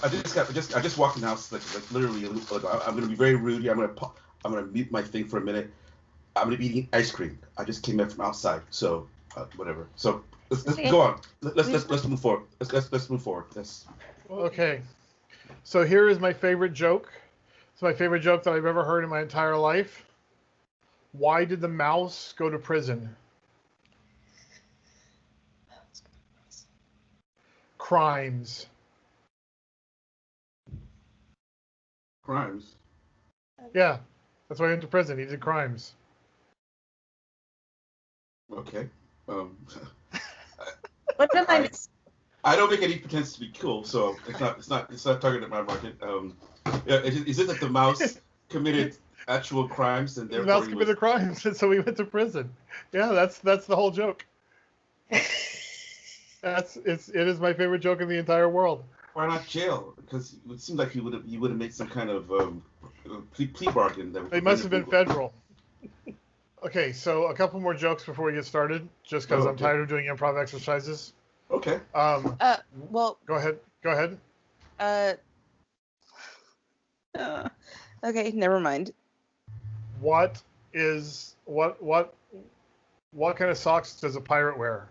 I just walked in the house like literally. Like, I'm gonna be very rude. I'm gonna mute my thing for a minute. I'm gonna be eating ice cream. I just came in from outside, so whatever. So let's go on. Let's move forward. Let's move forward. Okay. So here is my favorite joke. It's my favorite joke that I've ever heard in my entire life. Why did the mouse go to prison? Crimes. Crimes. Yeah, that's why he went to prison. He did crimes. Okay. What am I missing? I don't make any pretense to be cool, so it's not targeted at my market. Is it that the mouse committed actual crimes and therefore the mouse committed crimes, and so he went to prison? Yeah, that's the whole joke. It is my favorite joke in the entire world. Why not jail? Because it would seem like you would have made some kind of plea bargain. They must have been federal. Okay, so a couple more jokes before we get started, just because I'm tired of doing improv exercises. Okay. Well. Go ahead. Okay, never mind. What kind of socks does a pirate wear?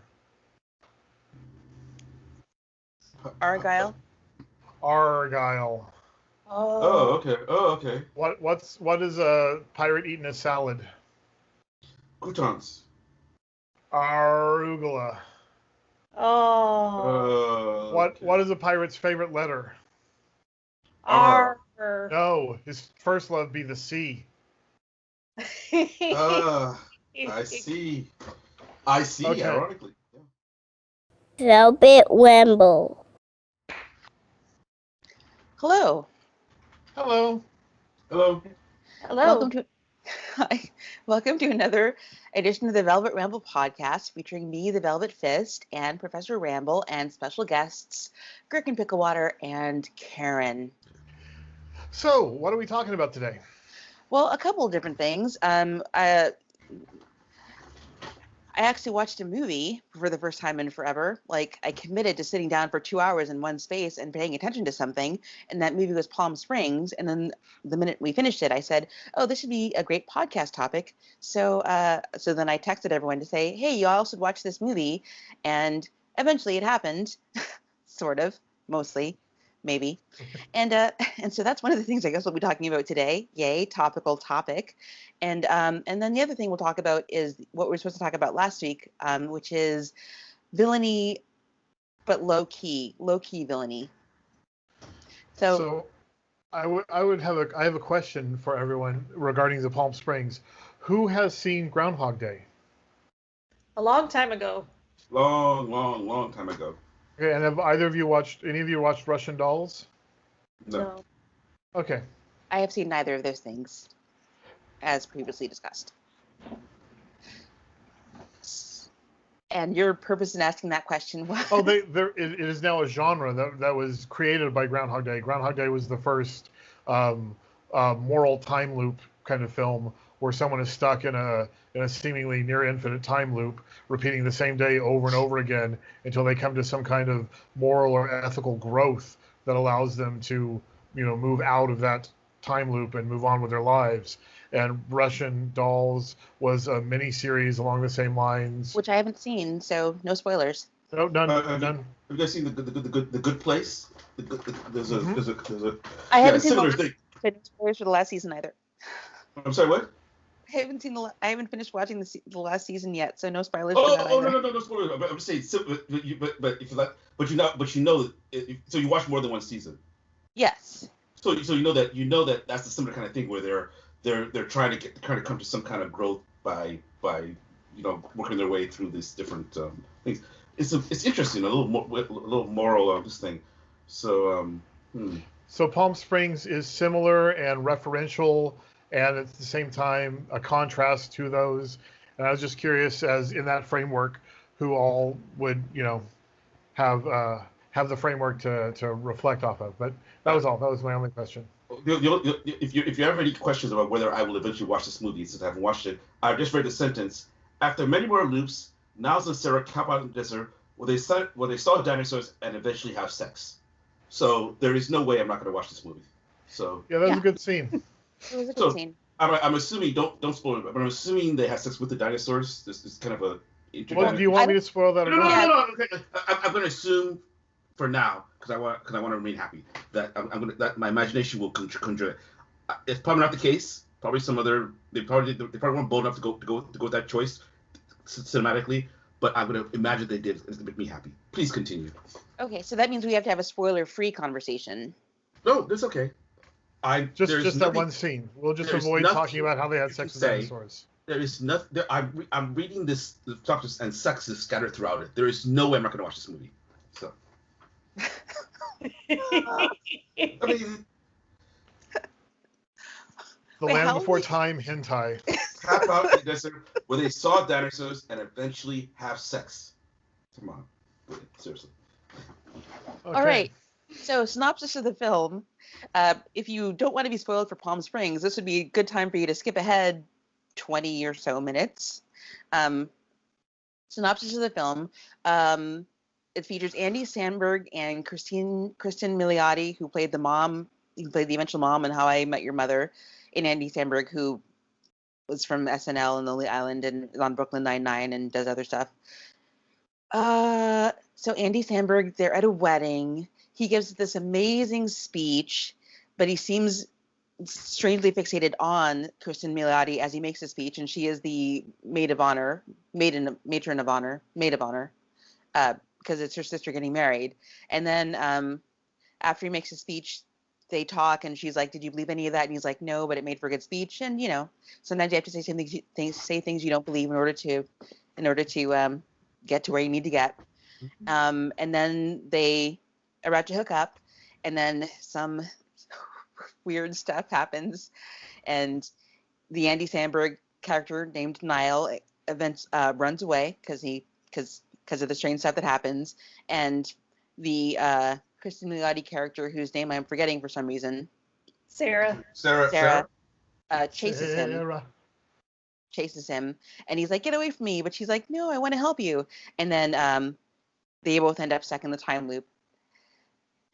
Argyle. Oh, okay. What is a pirate eating a salad? Croutons. Arugula. Oh. What is a pirate's favorite letter? R. No, his first love be the sea. I see. Okay. Ironically. Velvet Ramble. Hello. Welcome to another edition of the Velvet Ramble podcast, featuring me, the Velvet Fist, and Professor Ramble, and special guests Gherkin Picklewater and Karen. So, what are we talking about today? Well, a couple of different things. I actually watched a movie for the first time in forever. Like, I committed to sitting down for 2 hours in one space and paying attention to something, and that movie was Palm Springs. And then the minute we finished it, I said, "Oh, this should be a great podcast topic." So then I texted everyone to say, "Hey, you all should watch this movie." And eventually it happened, sort of, mostly, maybe. And so that's one of the things I guess we'll be talking about today. Yay, topical topic. And then the other thing we'll talk about is what we were supposed to talk about last week, which is villainy, but low key villainy. So I have a question for everyone regarding the Palm Springs. Who has seen Groundhog Day? A long time ago. Long time ago. Okay, and have any of you watched Russian Dolls? No. Okay. I have seen neither of those things, as previously discussed. And your purpose in asking that question was? Oh, it is now a genre that was created by Groundhog Day. Groundhog Day was the first moral time loop kind of film where someone is stuck in a seemingly near infinite time loop, repeating the same day over and over again until they come to some kind of moral or ethical growth that allows them to, move out of that time loop and move on with their lives. And Russian Dolls was a mini series along the same lines, which I haven't seen, so no spoilers. No, none. Have you guys seen the Good Place? There's a. I haven't seen spoilers for the last season either. I'm sorry, what? I haven't finished watching the last season yet, so no spoilers for that either. No spoilers. I'm just saying, but you know, so you watch more than one season. Yes. So you know that that's the similar kind of thing where they're trying to come to some kind of growth by working their way through these different things. It's interesting, a little moral this thing. So So Palm Springs is similar and referential, and at the same time a contrast to those. And I was just curious, as in that framework, who all would have the framework to reflect off of. But that was all. That was my only question. If you have any questions about whether I will eventually watch this movie, since I haven't watched it, I've just read the sentence. After many more loops, Niles and Sarah camp out in the desert where they saw dinosaurs and eventually have sex. So there is no way I'm not going to watch this movie. So Yeah, that was a good scene. It was a good scene. I'm assuming, don't spoil it, but I'm assuming they have sex with the dinosaurs. This is kind of a... Well, do you want me to spoil that or not? No. Okay. I'm going to assume for now, because I want to remain happy, that that my imagination will conjure it. It's probably not the case. Probably some other... They probably weren't bold enough to go with that choice cinematically, but I'm going to imagine they did. It's going to make me happy. Please continue. Okay, so that means we have to have a spoiler-free conversation. No, that's okay. Just that one scene. We'll just avoid talking about how they had sex with dinosaurs. There is nothing. I'm reading this, the topics, and sex is scattered throughout it. There is no way I'm not going to watch this movie. So. I mean, the Land Before Time hentai. Tap out in the desert where they saw dinosaurs and eventually have sex. Come on, seriously. Okay. All right. So, synopsis of the film. If you don't want to be spoiled for Palm Springs, this would be a good time for you to skip ahead 20 or so minutes. Synopsis of the film. It features Andy Samberg and Kristen Milioti, who played the eventual mom in How I Met Your Mother, and Andy Samberg, who was from SNL and Lonely Island and is on Brooklyn Nine-Nine and does other stuff. So Andy Samberg, they're at a wedding. He gives this amazing speech, but he seems strangely fixated on Kristen Milioti as he makes his speech, and she is the maid of honor, because it's her sister getting married. And then after he makes his speech, they talk, and she's like, "Did you believe any of that?" And he's like, "No, but it made for a good speech." And sometimes you have to say things you don't believe in order to get to where you need to get. And then they are about to hook up, and then some weird stuff happens, and the Andy Samberg character named Niall runs away because of the strange stuff that happens, and the Kristen Milioti character, whose name I'm forgetting for some reason, Sarah chases him, and he's like, "Get away from me!" But she's like, "No, I want to help you." And then they both end up stuck in the time loop,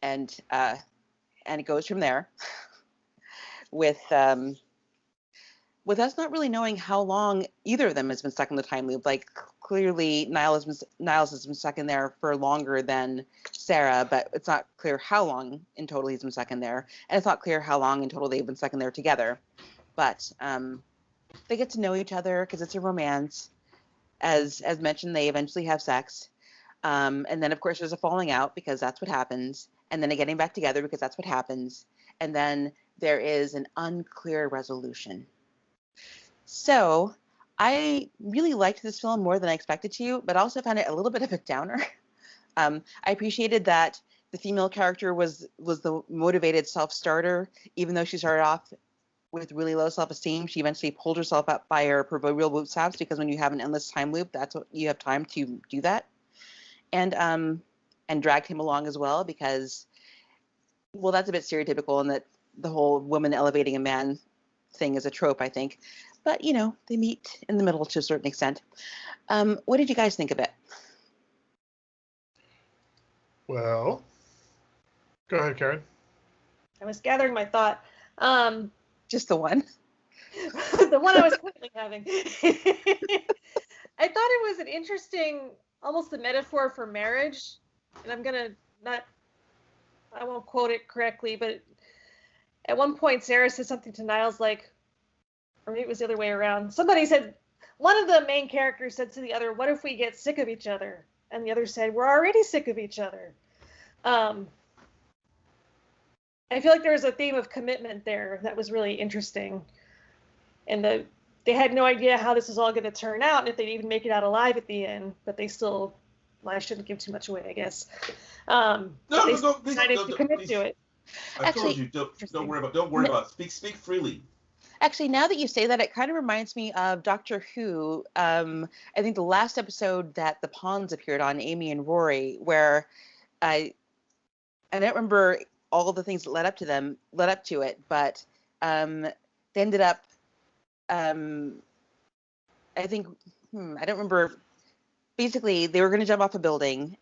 and it goes from there. with us not really knowing how long either of them has been stuck in the time loop. Like, clearly Niles has been stuck in there for longer than Sarah, but it's not clear how long in total he's been stuck in there, and it's not clear how long in total they've been stuck in there together. But they get to know each other because it's a romance. As mentioned, they eventually have sex, and then of course there's a falling out because that's what happens, and then a getting back together because that's what happens, and then there is an unclear resolution. So I really liked this film more than I expected to, but also found it a little bit of a downer. I appreciated that the female character was the motivated self-starter, even though she started off with really low self-esteem. She eventually pulled herself up by her proverbial bootstraps, because when you have an endless time loop, that's what you have time to do that. And dragged him along as well because, well, that's a bit stereotypical in that the whole woman elevating a man thing is a trope, I think. But, they meet in the middle to a certain extent. What did you guys think of it? Well, go ahead, Karen. I was gathering my thought. Just the one? The one I was currently having. I thought it was an interesting, almost a metaphor for marriage. And I won't quote it correctly, but at one point Sarah said something to Niles like, or maybe it was the other way around. Somebody said, one of the main characters said to the other, "What if we get sick of each other?" And the other said, "We're already sick of each other." I feel like there was a theme of commitment there that was really interesting. And they had no idea how this was all going to turn out and if they'd even make it out alive at the end, but they still, well, I shouldn't give too much away, I guess. They decided to commit to it. I told you, don't worry about it. Speak freely. Actually, now that you say that, it kind of reminds me of Doctor Who. I think the last episode that the Pawns appeared on, Amy and Rory, where I don't remember all the things that led up to it, but they ended up, I think, I don't remember basically they were going to jump off a building,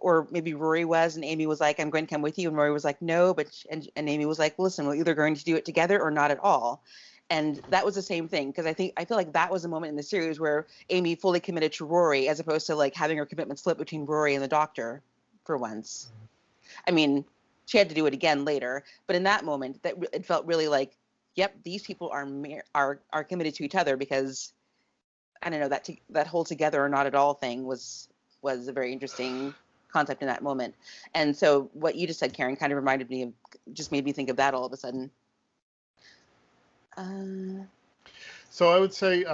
or maybe Rory was, and Amy was like, I'm going to come with you, and Rory was like, no, and Amy was like, listen, we're either going to do it together or not at all. And that was the same thing, because I feel like that was a moment in the series where Amy fully committed to Rory, as opposed to like having her commitment split between Rory and the Doctor for once. I mean, she had to do it again later, but in that moment, it felt really like, yep, these people are committed to each other, because I don't know, that whole together or not at all thing was a very interesting concept in that moment. And so what you just said, Karen, kind of just made me think of that all of a sudden. So I would say,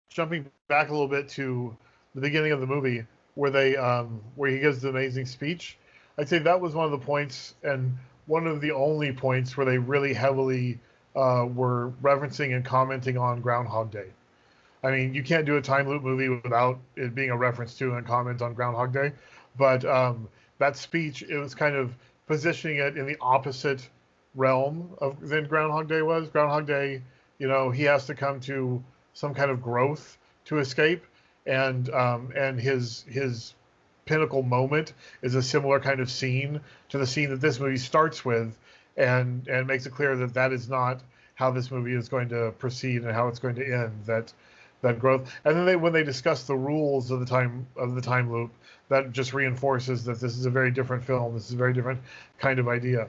jumping back a little bit to the beginning of the movie, where he gives the amazing speech, I'd say that was one of the points, and one of the only points where they really heavily were referencing and commenting on Groundhog Day. I mean, you can't do a time loop movie without it being a reference to and comment on Groundhog Day, but that speech, it was kind of positioning it in the opposite realm than Groundhog Day was. Groundhog Day, he has to come to some kind of growth to escape, and his pinnacle moment is a similar kind of scene to the scene that this movie starts with, and makes it clear that is not how this movie is going to proceed and how it's going to end. That growth, and then when they discuss the rules of the time loop, that just reinforces that this is a very different film. This is a very different kind of idea.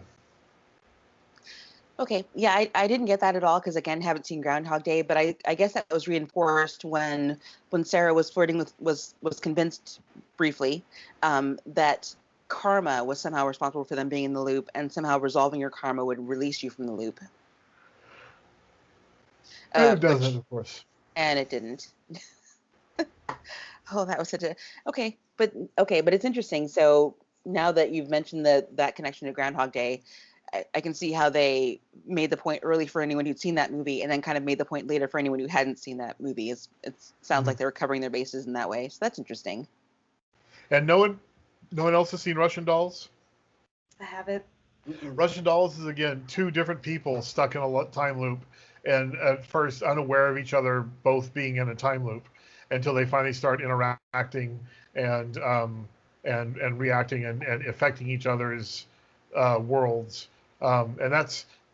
Okay, yeah, I didn't get that at all, because again, haven't seen Groundhog Day, but I guess that was reinforced when Sarah was flirting was convinced briefly that karma was somehow responsible for them being in the loop, and somehow resolving your karma would release you from the loop. And it doesn't, of course. And it didn't. Oh, that was such a okay, but it's interesting. So now that you've mentioned that connection to Groundhog Day, I can see how they made the point early for anyone who'd seen that movie, and then kind of made the point later for anyone who hadn't seen that movie. It sounds like they were covering their bases in that way. So that's interesting. And no one else has seen Russian Dolls? I haven't. Russian Dolls is, again, two different people stuck in a time loop, and at first unaware of each other both being in a time loop, until they finally start interacting and reacting and affecting each other's worlds. And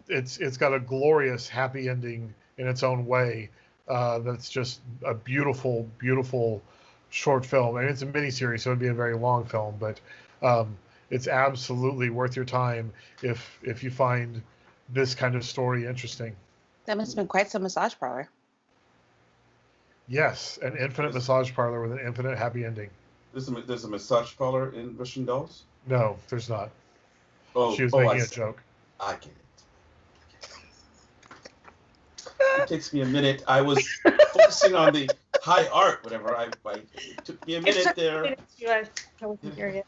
it's got a glorious happy ending in its own way. That's just a beautiful, beautiful short film. I mean, it's a miniseries, so it'd be a very long film, but it's absolutely worth your time if you find this kind of story interesting. That must have been quite some massage parlor. Yes, an infinite massage parlor with an infinite happy ending. There's a massage parlor in Russian Dolls? No, there's not. Oh, she was making a joke. I get it. It takes me a minute. I was focusing on the high art, whatever. It took me a minute there. I wasn't here yet.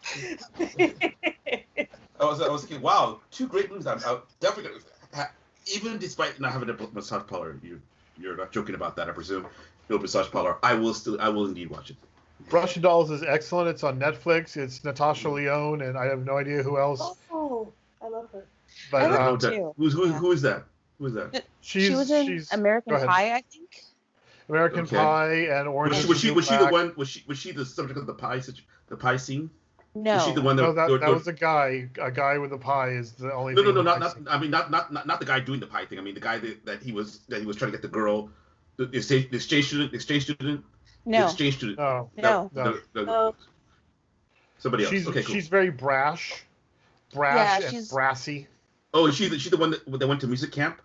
I was thinking, wow, two great movies. I'm definitely going to, even despite not having a massage parlor, you're not joking about that, I presume. No massage parlor. I will indeed watch it. Russian Dolls is excellent. It's on Netflix. It's Natasha Lyonne, and I have no idea who else. Oh, I love her. But I love her too. Who is that? Who is that? She was in American Pie, I think. American Pie and Orange. Was she the one? Was she the subject of the pie scene? No. Was she the one that was a guy. A guy with a pie is the only. No, not. I mean, not the guy doing the pie thing. I mean, the guy that he was trying to get the girl, the exchange student. No. The exchange student. No. Somebody else. She's, okay, cool. She's very brash and brassy. Oh, is she the one that went to music camp?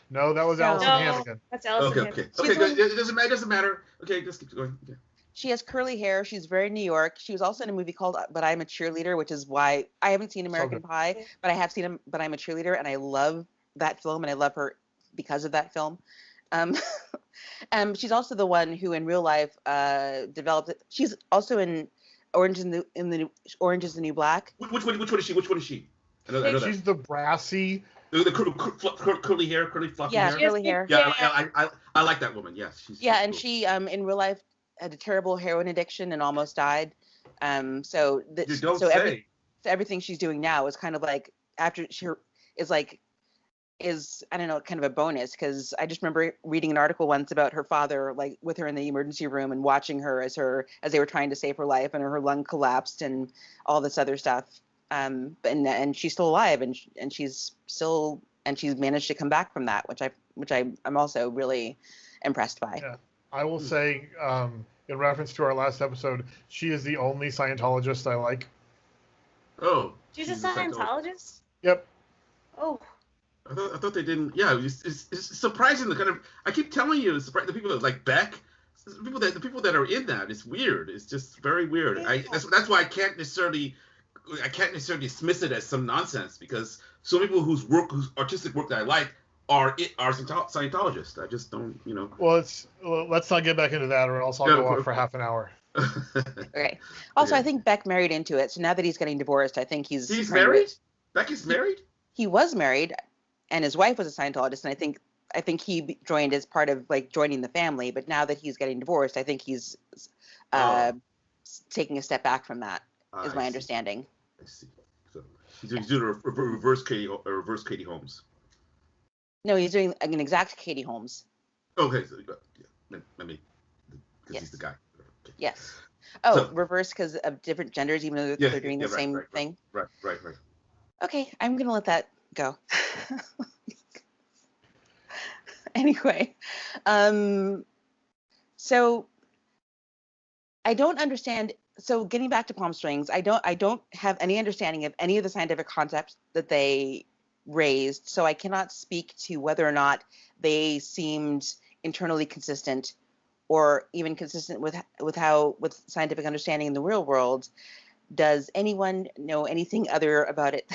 No, that was Allison Hannigan. That's Allison Hannigan. Okay. It doesn't matter. Okay, just keep going. Okay. She has curly hair. She's very New York. She was also in a movie called But I'm a Cheerleader, which is why I haven't seen American Pie, but I have seen But I'm a Cheerleader, and I love that film, and I love her because of that film. She's also the one who in real life developed it. She's also in Orange is the New Black. Which one is she? Which one is she? I know that. She's the brassy. The curly hair, curly fluffy hair. Yeah, curly hair. Yeah, I like that woman. Yes. She's and cool. she in real life had a terrible heroin addiction and almost died. So everything she's doing now is kind of like after she is like is, I don't know, kind of a bonus, because I just remember reading an article once about her father, like with her in the emergency room and watching her as they were trying to save her life, and her lung collapsed and all this other stuff. And she's still alive, and she's managed to come back from that, which I'm also really impressed by. Yeah. I will say, in reference to our last episode, she is the only Scientologist I like. Oh. She's a Scientologist? Yep. Oh. I thought they didn't. Yeah, it's surprising. The kind of, I keep telling you, it's surprising. The people like Beck, the people that are in that, it's weird. It's just very weird. Yeah. That's why I can't necessarily dismiss it as some nonsense, because so many people whose artistic work that I like are Scientologists. I just don't, Well, let's not get back into that, or else I'll go off for half an hour. Okay. Also, yeah. I think Beck married into it, so now that he's getting divorced, I think he's married. Beck is married. He was married, and his wife was a Scientologist, and I think he joined as part of like joining the family. But now that he's getting divorced, I think he's taking a step back from that. Is my understanding. I see. So he's doing a reverse Katie Holmes. No, he's doing an exact Katie Holmes. Okay, so yeah, I mean, because he's the guy. Okay. Yes. Oh, so, reverse because of different genders, even though they're doing the same thing. Right. Okay, I'm gonna let that go. Anyway, so I don't understand. So getting back to Palm Springs, I don't have any understanding of any of the scientific concepts that they raised, so I cannot speak to whether or not they seemed internally consistent or even consistent with scientific understanding in the real world. Does anyone know anything about it?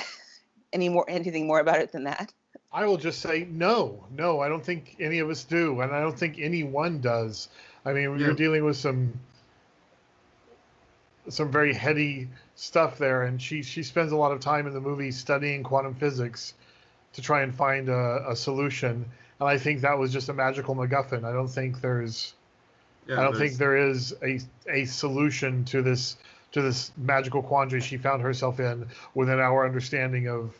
Anything more about it than that? I will just say no. I don't think any of us do, and I don't think anyone does. I mean, you're dealing with some very heady stuff there, and she spends a lot of time in the movie studying quantum physics to try and find a solution, and I think that was just a magical MacGuffin. I don't think there is a solution to this magical quandary she found herself in within our understanding of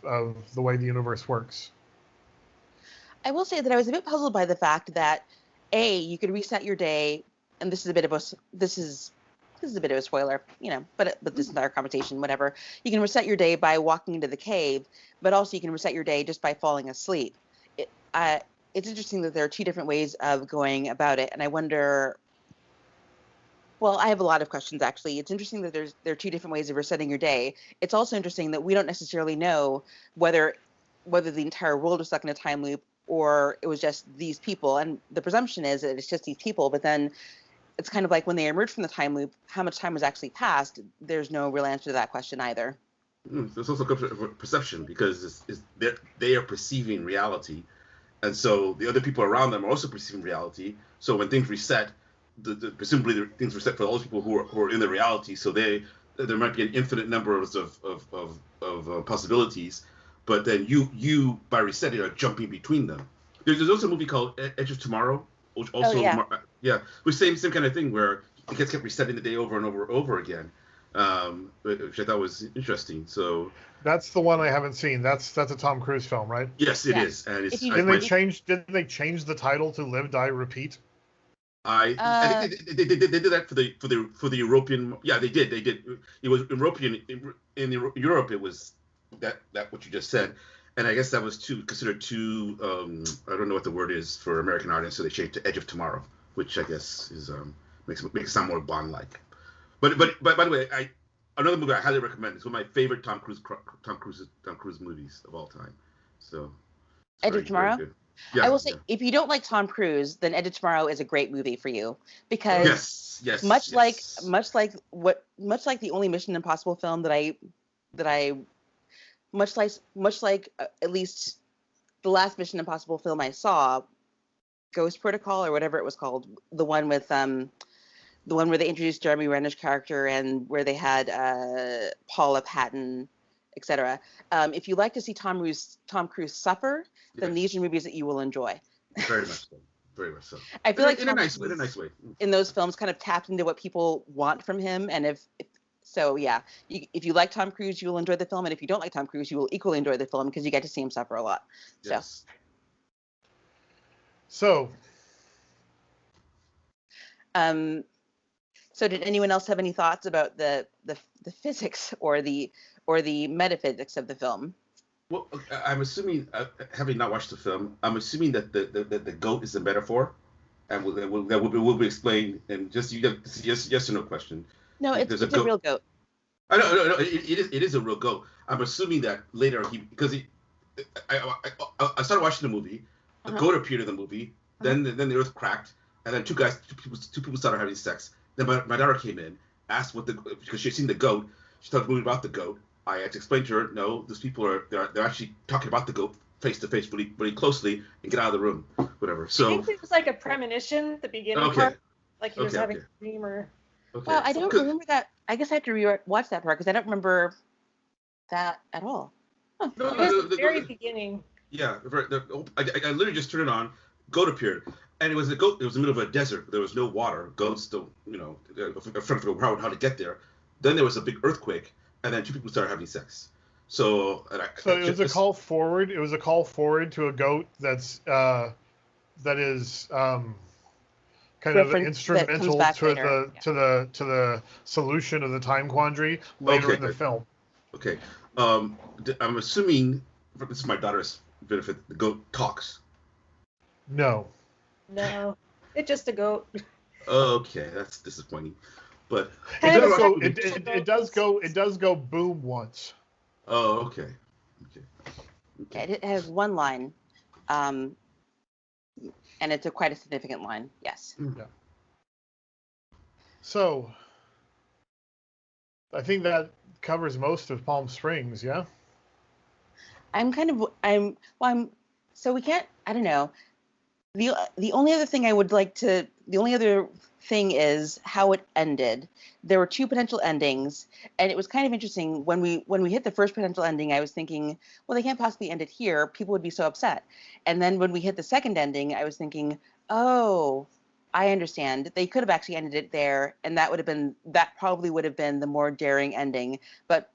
the way the universe works. I will say that I was a bit puzzled by the fact that you could reset your day, and this is a bit of a spoiler, but this entire conversation, whatever. You can reset your day by walking into the cave, but also you can reset your day just by falling asleep. It's interesting that there are two different ways of going about it, and I wonder. Well, I have a lot of questions, actually. It's interesting that there are two different ways of resetting your day. It's also interesting that we don't necessarily know whether the entire world was stuck in a time loop or it was just these people. And the presumption is that it's just these people, but then it's kind of like when they emerge from the time loop, how much time was actually passed? There's no real answer to that question either. There's also perception, because they are perceiving reality. And so the other people around them are also perceiving reality. So when things reset, presumably things reset for all those people who are in the reality. So there might be an infinite number of possibilities. But then you by resetting are jumping between them. There's also a movie called Edge of Tomorrow, which also which same kind of thing, where it kept resetting the day over and over again, which I thought was interesting. So that's the one I haven't seen. That's a Tom Cruise film, right? Yes, it is. And it's didn't they change the title to Live, Die, Repeat? I think they did that for the European. Yeah, they did. It was European in Europe. It was that what you just said, and I guess that was considered too. I don't know what the word is for American audience, so they changed to Edge of Tomorrow, which I guess is makes it sound more Bond-like. But by the way, another movie I highly recommend. It's one of my favorite Tom Cruise movies of all time. So Edge of Tomorrow. Yeah, I will say, if you don't like Tom Cruise, then Edge of Tomorrow is a great movie for you, because much like the only Mission Impossible film that I much like at least the last Mission Impossible film I saw, Ghost Protocol or whatever it was called, the one with the one where they introduced Jeremy Renner's character and where they had Paula Patton, etc. If you like to see Tom Cruise suffer, then these are movies that you will enjoy. Very much so. Very much so. I feel like in a nice way. In those films, kind of tapped into what people want from him, and if So yeah, if you like Tom Cruise, you will enjoy the film, and if you don't like Tom Cruise, you will equally enjoy the film because you get to see him suffer a lot. Yes. So did anyone else have any thoughts about the physics or the metaphysics of the film? Well, I'm assuming, having not watched the film, I'm assuming that the goat is a metaphor, and that will be explained. And just yes or no question. No, it's a real goat. No, it is a real goat. I'm assuming that later I started watching the movie. A goat appeared in the movie. Then the earth cracked, and then two people started having sex. Then my daughter came in, asked because she had seen the goat. She thought the movie about the goat. I had to explain to her, no, these people they're actually talking about the goat face to face, really closely, and get out of the room, whatever. So I think it was like a premonition, the beginning part, like he was having a dream or. Okay. Well, I don't remember that. I guess I have to watch that part because I don't remember that at all. Huh. No, it was the very beginning. Yeah, I literally just turned it on. Goat appeared, and it was a goat. It was in the middle of a desert. There was no water. Goats don't, afraid of how to get there. Then there was a big earthquake, and then two people started having sex. So it was a call forward. It was a call forward to a goat that is kind of instrumental to the solution of the time quandary later in the film. Okay. I'm assuming, this is my daughter's benefit, the goat talks. No, it's just a goat. Okay, that's disappointing. But it does go boom once. Oh, okay. It has one line, and it's quite a significant line. Yes. Yeah. So, I think that covers most of Palm Springs. Yeah. So we can't. I don't know. The only other thing is how it ended. There were two potential endings, and it was kind of interesting when we hit the first potential ending. I was thinking, well, they can't possibly end it here. People would be so upset. And then when we hit the second ending, I was thinking, oh, I understand. They could have actually ended it there, and that probably would have been the more daring ending. But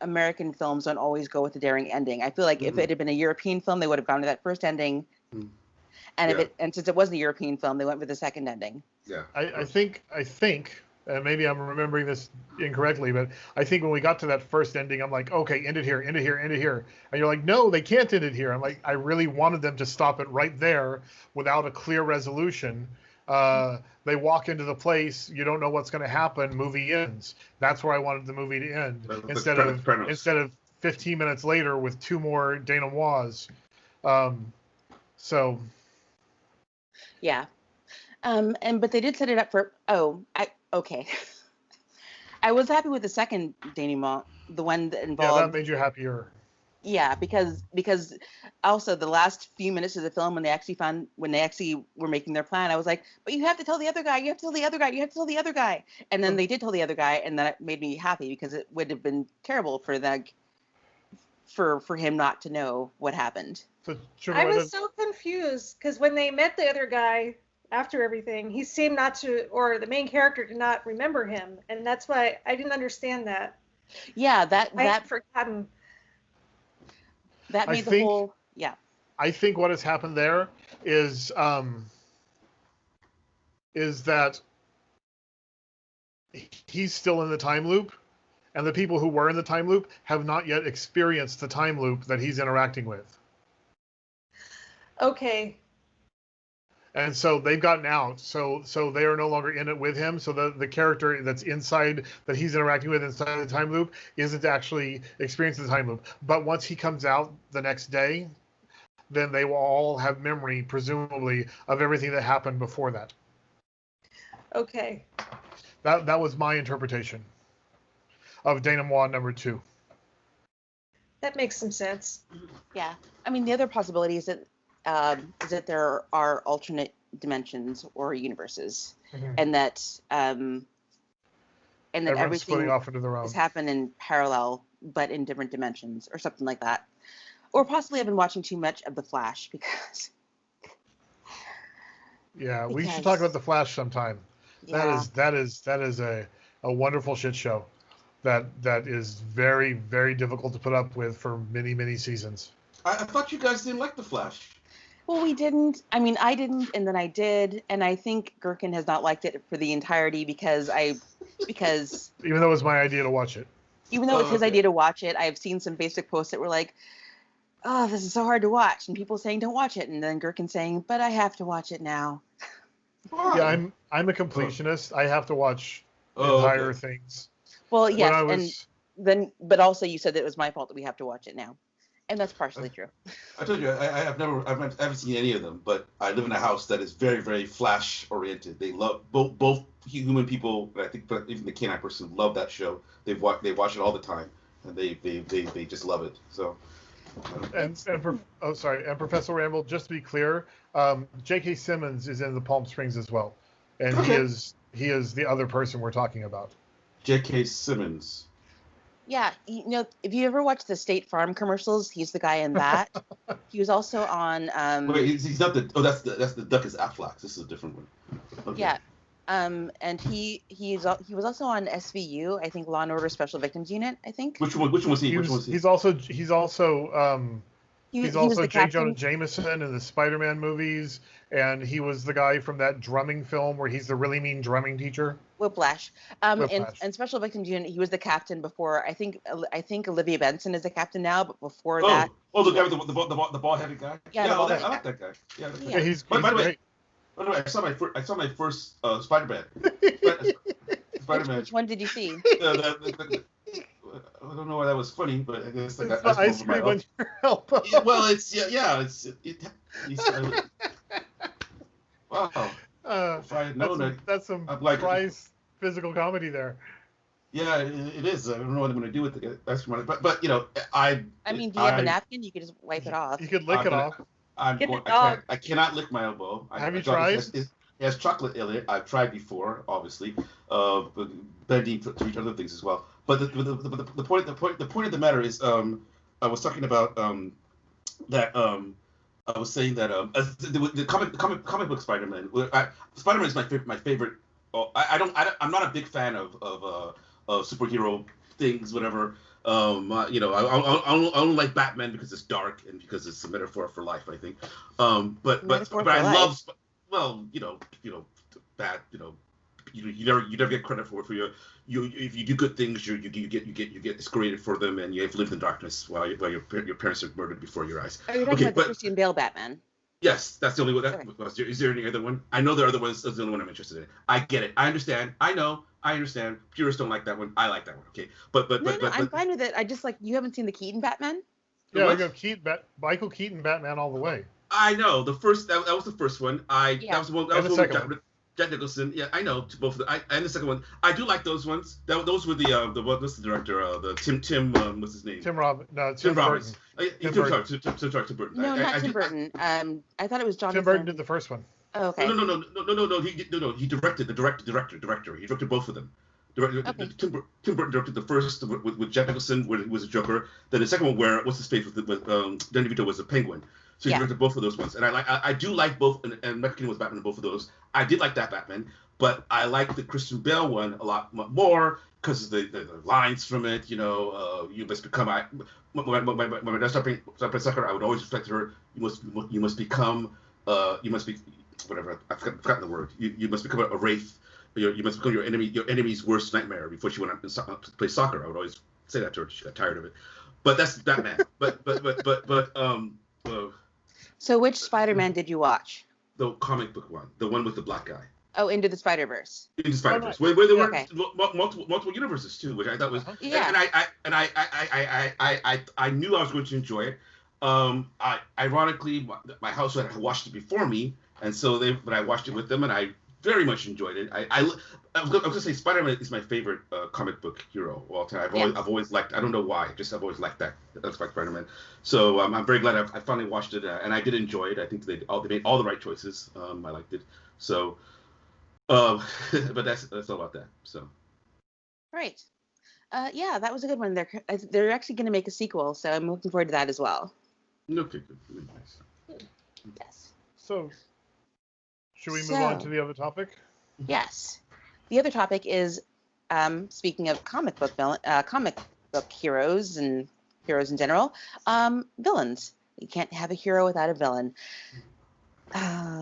American films don't always go with the daring ending. I feel like if it had been a European film, they would have gone to that first ending. And since it wasn't a European film, they went with the second ending. Yeah. I think, and maybe I'm remembering this incorrectly, but I think when we got to that first ending, I'm like, okay, end it here. And you're like, no, they can't end it here. I'm like, I really wanted them to stop it right there without a clear resolution. They walk into the place, you don't know what's going to happen, movie ends. That's where I wanted the movie to end. Instead of 15 minutes later with two more denouements. Yeah. But they did set it up for, okay. I was happy with the second denouement, the one that involved. Yeah, that made you happier. Yeah, because also the last few minutes of the film when they actually were making their plan, I was like, but you have to tell the other guy, and then they did tell the other guy, and that made me happy because it would have been terrible for him not to know what happened. I was so confused because when they met the other guy after everything, he seemed not to, or the main character did not remember him, and that's why I didn't understand that. Yeah, I had forgotten. That made the whole. Yeah. I think what has happened there is that he's still in the time loop, and the people who were in the time loop have not yet experienced the time loop that he's interacting with. Okay. And so they've gotten out. So they are no longer in it with him. So the character that's inside, that he's interacting with inside the time loop, isn't actually experiencing the time loop. But once he comes out the next day, then they will all have memory, presumably, of everything that happened before that. Okay. That was my interpretation of denouement number 2. That makes some sense. Yeah. I mean, the other possibility is that there are alternate dimensions or universes, and that everything splitting off into their own. has happened in parallel but in different dimensions or something like that. Or possibly I've been watching too much of The Flash because. Yeah, we should talk about The Flash sometime. Yeah. That is a wonderful shit show that is very, very difficult to put up with for many, many seasons. I thought you guys didn't like The Flash. Well, we didn't. I mean, I didn't, and then I did, and I think Gherkin has not liked it for the entirety because even though it was my idea to watch it. Even though it's his idea to watch it, I've seen some Facebook posts that were like, "Oh, this is so hard to watch," and people saying, "Don't watch it," and then Gherkin saying, "But I have to watch it now." Yeah, I'm a completionist. I have to watch entire things. Well, yes, but also you said that it was my fault that we have to watch it now. And that's partially true. I told you, I haven't seen any of them, but I live in a house that is very, very Flash oriented. They love both human people, and I think even the canine person love that show. They watch it all the time, and they just love it. So. And Professor Ramble, just to be clear, J.K. Simmons is in the Palm Springs as well, and he is the other person we're talking about. J.K. Simmons. Yeah, if you ever watch the State Farm commercials, he's the guy in that. He was also on. Wait, he's not the. Oh, that's the Duck is Aflac. This is a different one. Okay. Yeah, and he was also on SVU. I think Law and Order Special Victims Unit. I think. Which one was he? He's also J. Jonah Jameson in the Spider-Man movies, and he was the guy from that drumming film where he's the really mean drumming teacher. Whiplash. And Special Victims Unit, he was the captain before. I think Olivia Benson is the captain now, but before that. Oh, the guy with the ball-headed guy. Yeah, I like that guy. Yeah, he's by the way, great. By the way, I saw my first Spider-Man. Spider-Man. Which one did you see? I don't know why that was funny, but I guess I got ice cream on your elbow. Yeah, well, wow. If I had known that's some prize physical comedy there. Yeah, it is. I don't know what I'm going to do with the ice cream, but do you have a napkin? You could just wipe it off. You could lick it off. I cannot lick my elbow. Have you tried? It has chocolate in it. I've tried before, obviously, bending to reach other things as well. But the point of the matter is, I was talking about that. I was saying that the comic book Spider-Man. Spider-Man is my favorite. I'm not a big fan of superhero things, whatever. I don't like Batman because it's dark and because it's a metaphor for life, I think. But I love, bad, you never get credit for your if you do good things, you get excoriated for them, and you have lived in darkness while your parents are murdered before your eyes. Are you talking about the Christian Bale Batman? Yes, that's the only one. Is there any other one? I know there are other ones. That's the only one I'm interested in. I get it. I understand. I understand. Purists don't like that one. I like that one. Okay, but I'm fine with it. I just you haven't seen the Keaton Batman? Yeah, I go Michael Keaton Batman all the way. I know the first. That was the first one. That was the one. That was the second one. Jack Nicholson. Yeah, I know both of them. And the second one. I do like those ones. Those were what's the director? The Tim. What's his name? Tim Robbins. No, Tim Robbins. Tim Burton. No, not Tim Burton. I thought it was Jonathan. Tim Burton did the first one. Oh, okay. No. He directed the director. He directed both of them. Okay. Tim Burton directed the first with Jack Nicholson, where he was a Joker. Then the second one, where what's his face with Danny DeVito was a Penguin. So he directed both of those ones, and I do like both. And Michael Keaton was Batman in both of those. I did like that Batman, but I like the Christian Bale one a lot more because of the lines from it. You must become. When I started playing soccer, I would always reflect to her. You must become. You must be whatever. I've forgotten the word. You must become a wraith. You must become your enemy's worst nightmare before she went out and play soccer. I would always say that to her. She got tired of it. But that's Batman. So which Spider-Man did you watch? The comic book one, the one with the black guy. Oh, Into the Spider-Verse. Into the Spider-Verse, where there were multiple universes too, which I thought was. Yeah. And I knew I was going to enjoy it. Ironically, my household had watched it before me, and so but I watched it with them, and I very much enjoyed it. I was going to say Spider-Man is my favorite comic book hero of all time. I've always liked. I don't know why. I've always liked that. That's like Spider-Man. So I'm very glad I finally watched it, and I did enjoy it. I think they made all the right choices. I liked it. So, but that's all about that. So. Right. Yeah, that was a good one. They're actually going to make a sequel, so I'm looking forward to that as well. Okay, good. Really nice. Yes. So. Should we move on to the other topic? Yes. The other topic is speaking of comic book heroes and heroes in general, villains. You can't have a hero without a villain.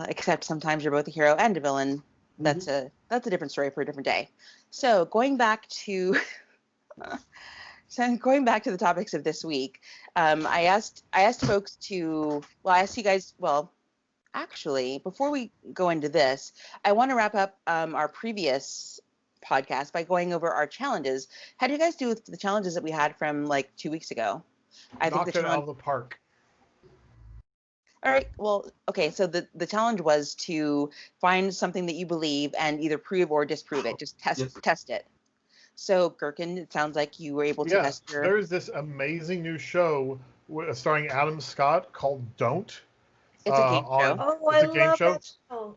Except sometimes you're both a hero and a villain. That's a different story for a different day. So going back to the topics of this week, I asked folks to. Well, I asked you guys. Well, actually, before we go into this, I want to wrap up our previous podcast by going over our challenges. How do you guys do with the challenges that we had from like 2 weeks ago? I think Knocked it out of the park. All right. Well, okay. So the challenge was to find something that you believe and either prove or disprove it. Just test it. So Gherkin, it sounds like you were able to test your. There's this amazing new show starring Adam Scott called Don't. It's a game show. Oh, I love that show.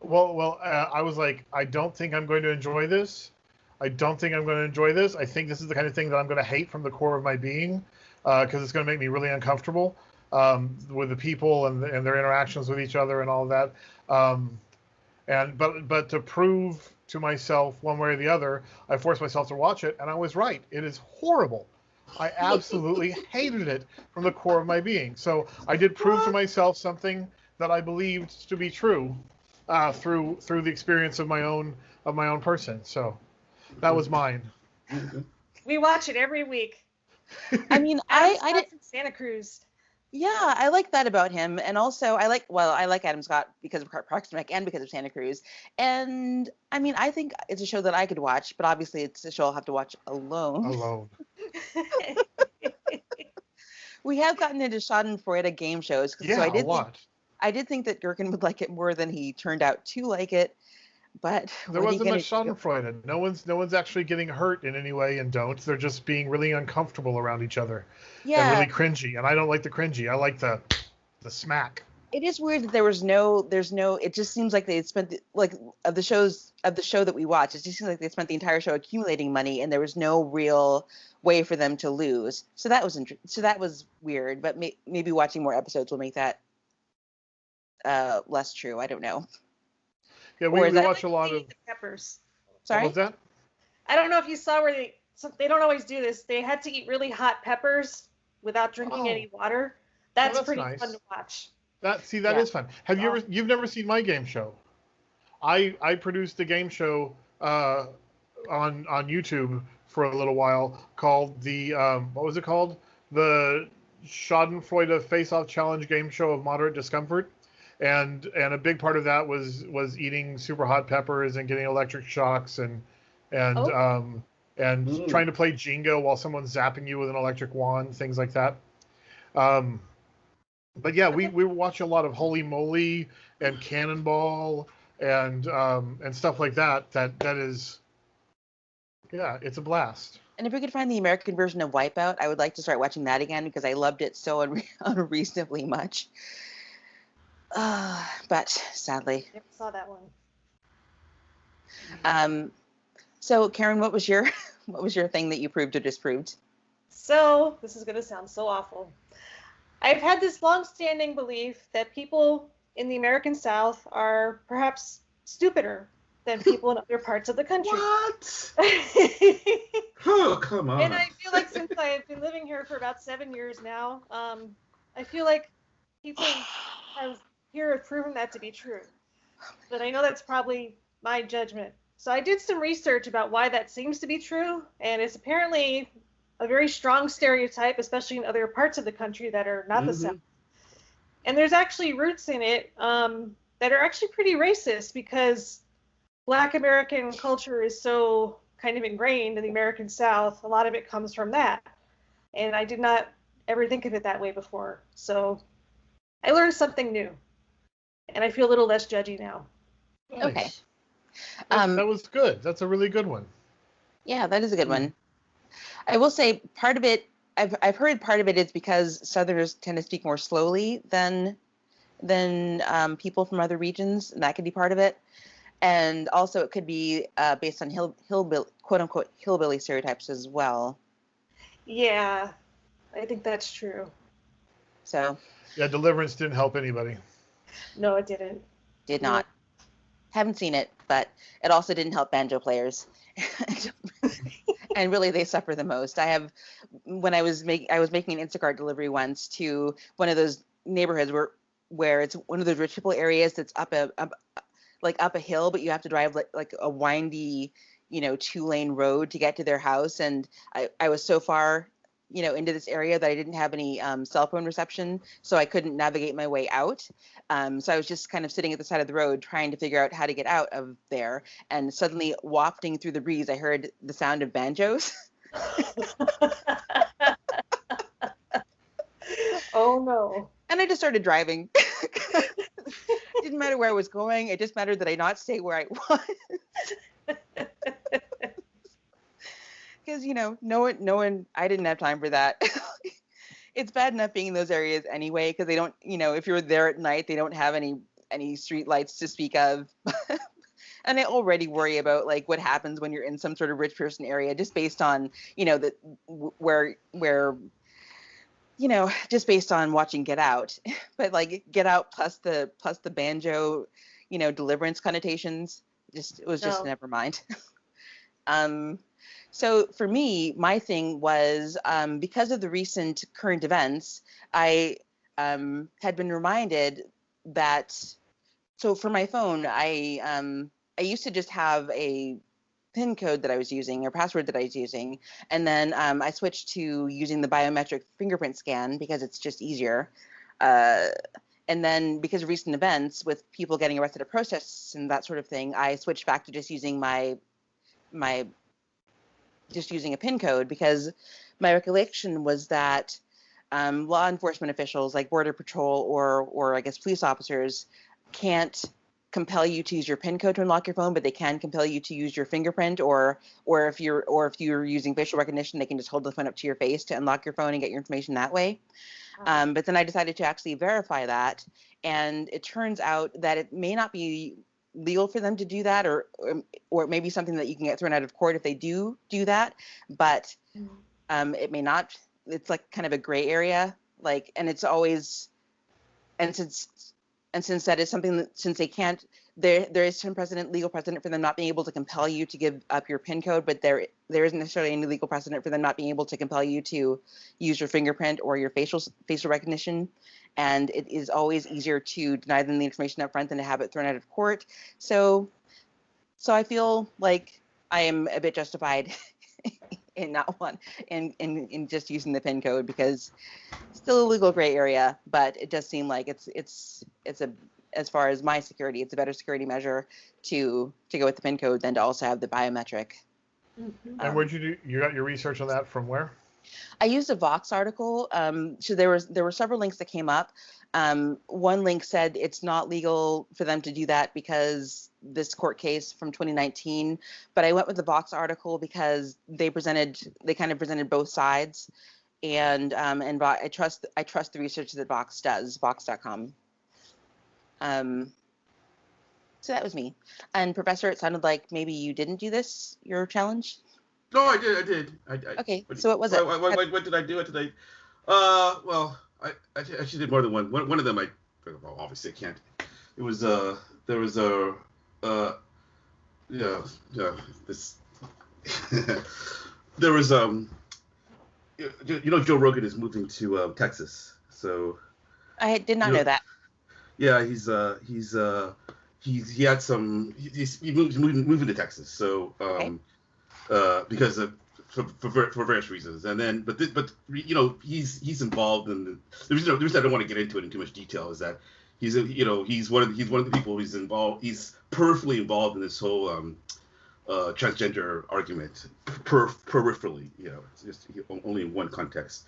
Well, I was like, I don't think I'm going to enjoy this. I think this is the kind of thing that I'm going to hate from the core of my being, because it's going to make me really uncomfortable with the people and their interactions with each other and all of that. But to prove to myself one way or the other, I forced myself to watch it, and I was right. It is horrible. I absolutely hated it from the core of my being. So I did prove to myself something that I believed to be true through the experience of my own person. So that was mine. We watch it every week. I mean, I did Santa Cruz. Yeah, I like that about him, and also I like Adam Scott because of Parks and Rec and because of Santa Cruz. And I mean, I think it's a show that I could watch, but obviously it's a show I'll have to watch alone. We have gotten into Schadenfreude game shows, yeah, so I did think that Gherkin would like it more than he turned out to like it. But there wasn't much Schadenfreude. No one's actually getting hurt in any way, and don't. They're just being really uncomfortable around each other. Yeah. And really cringy. And I don't like the cringy. I like the smack. It is weird that there's no. It just seems like they spent of the show that we watch. It just seems like they spent the entire show accumulating money, and there was no real way for them to lose. So that was weird. But maybe watching more episodes will make that less true. I don't know. Yeah, we watch a lot of peppers. Sorry? What was that? I don't know if you saw where they don't always do this. They had to eat really hot peppers without drinking any water. That's pretty nice. fun to watch. That is fun. Have you you've never seen my game show? I produced a game show on YouTube for a little while called the what was it called? The Schadenfreude Face-Off Challenge game show of moderate discomfort. And a big part of that was eating super hot peppers and getting electric shocks and trying to play Jenga while someone's zapping you with an electric wand, things like that. But yeah, we watch a lot of Holy Moly and Cannonball and stuff like that. That is, yeah, it's a blast. And if we could find the American version of Wipeout, I would like to start watching that again because I loved it so unreasonably much. But sadly, never saw that one. So Karen, what was your thing that you proved or disproved? So this is going to sound so awful. I've had this long-standing belief that people in the American South are perhaps stupider than people in other parts of the country. What? Oh, come on. And I feel like since I've been living here for about 7 years now, I feel like people here have proven that to be true. But I know that's probably my judgment. So I did some research about why that seems to be true, and it's apparently a very strong stereotype, especially in other parts of the country that are not the South. And there's actually roots in it that are actually pretty racist because Black American culture is so kind of ingrained in the American South. A lot of it comes from that. And I did not ever think of it that way before. So I learned something new. And I feel a little less judgy now. Nice. Okay. That was good. That's a really good one. Yeah, that is a good one. I will say part of it, I've heard part of it is because Southerners tend to speak more slowly than people from other regions, and that could be part of it. And also it could be based on hillbilly, quote unquote, hillbilly stereotypes as well. Yeah, I think that's true. So. Yeah, Deliverance didn't help anybody. No, it didn't. Did not. Haven't seen it, but it also didn't help banjo players. And really, they suffer the most. When I was making an Instacart delivery once to one of those neighborhoods where it's one of those rich people areas that's up a hill, but you have to drive like a windy, 2-lane road to get to their house. And I was so far, into this area that I didn't have any cell phone reception, so I couldn't navigate my way out. So I was just kind of sitting at the side of the road trying to figure out how to get out of there. And suddenly, wafting through the breeze, I heard the sound of banjos. Oh no. And I just started driving. It didn't matter where I was going. It just mattered that I not stay where I was. Because, no one, I didn't have time for that. It's bad enough being in those areas anyway, because they don't, if you're there at night, they don't have any street lights to speak of. And I already worry about like what happens when you're in some sort of rich person area, just based on, just based on watching Get Out. But like Get Out plus the banjo, deliverance connotations, it was just never mind. So for me, my thing was, because of the recent current events, I had been reminded that, so for my phone, I used to just have a PIN code that I was using, or password that I was using, and then I switched to using the biometric fingerprint scan because it's just easier. And then because of recent events with people getting arrested at protests and that sort of thing, I switched back to just using just using a PIN code, because my recollection was that law enforcement officials like Border Patrol or I guess police officers can't compel you to use your PIN code to unlock your phone, but they can compel you to use your fingerprint, or if you're using facial recognition, they can just hold the phone up to your face to unlock your phone and get your information that way. But then I decided to actually verify that, and it turns out that it may not be legal for them to do that, or it may be something that you can get thrown out of court if they do that, but it may not. It's like kind of a gray area, like, and it's always, and since that is something that, since they can't, there is some legal precedent for them not being able to compel you to give up your PIN code, but there isn't necessarily any legal precedent for them not being able to compel you to use your fingerprint or your facial recognition. And it is always easier to deny them the information up front than to have it thrown out of court. So I feel like I am a bit justified in not in just using the PIN code, because it's still a legal gray area, but it does seem like it's as far as my security, it's a better security measure to go with the PIN code than to also have the biometric. Mm-hmm. And where'd you do? You got your research on that from where? I used a Vox article. So there were several links that came up. One link said it's not legal for them to do that because this court case from 2019. But I went with the Vox article because they kind of presented both sides, and I trust the research that Vox does, Vox.com. So that was me. And Professor, it sounded like maybe you didn't do your challenge. No, I did. Okay, so what was it? What did I do today? Well, I actually did more than one. One of them, obviously I can't. It was there was this. There was Joe Rogan is moving to Texas, so. I did not know that. Yeah, he moving to Texas, so Okay. Because of for various reasons, and then but he's involved in the reason I don't want to get into it in too much detail is that he's one of the people who's involved. He's peripherally involved in this whole transgender argument peripherally, it's just only in one context.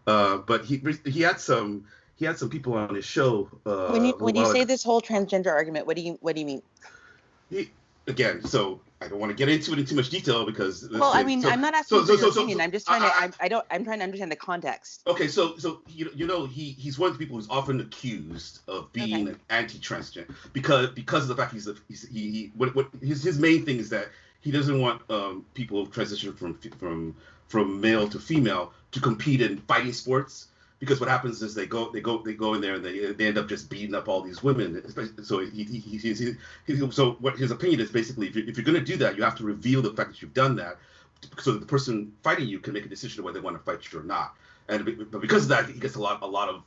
But he had some people on his show. When you say this whole transgender argument, what do you mean? So I don't want to get into it in too much detail because. I'm not asking for your opinion. I'm just trying I'm trying to understand the context. Okay, so he's one of the people who's often accused of being an anti-transgender because of the fact his main thing is that he doesn't want people who transition from male to female to compete in fighting sports. Because what happens is they go in there and they end up just beating up all these women. So so what his opinion is basically, if you're going to do that, you have to reveal the fact that you've done that so the person fighting you can make a decision whether they want to fight you or not. But because of that, he gets a lot of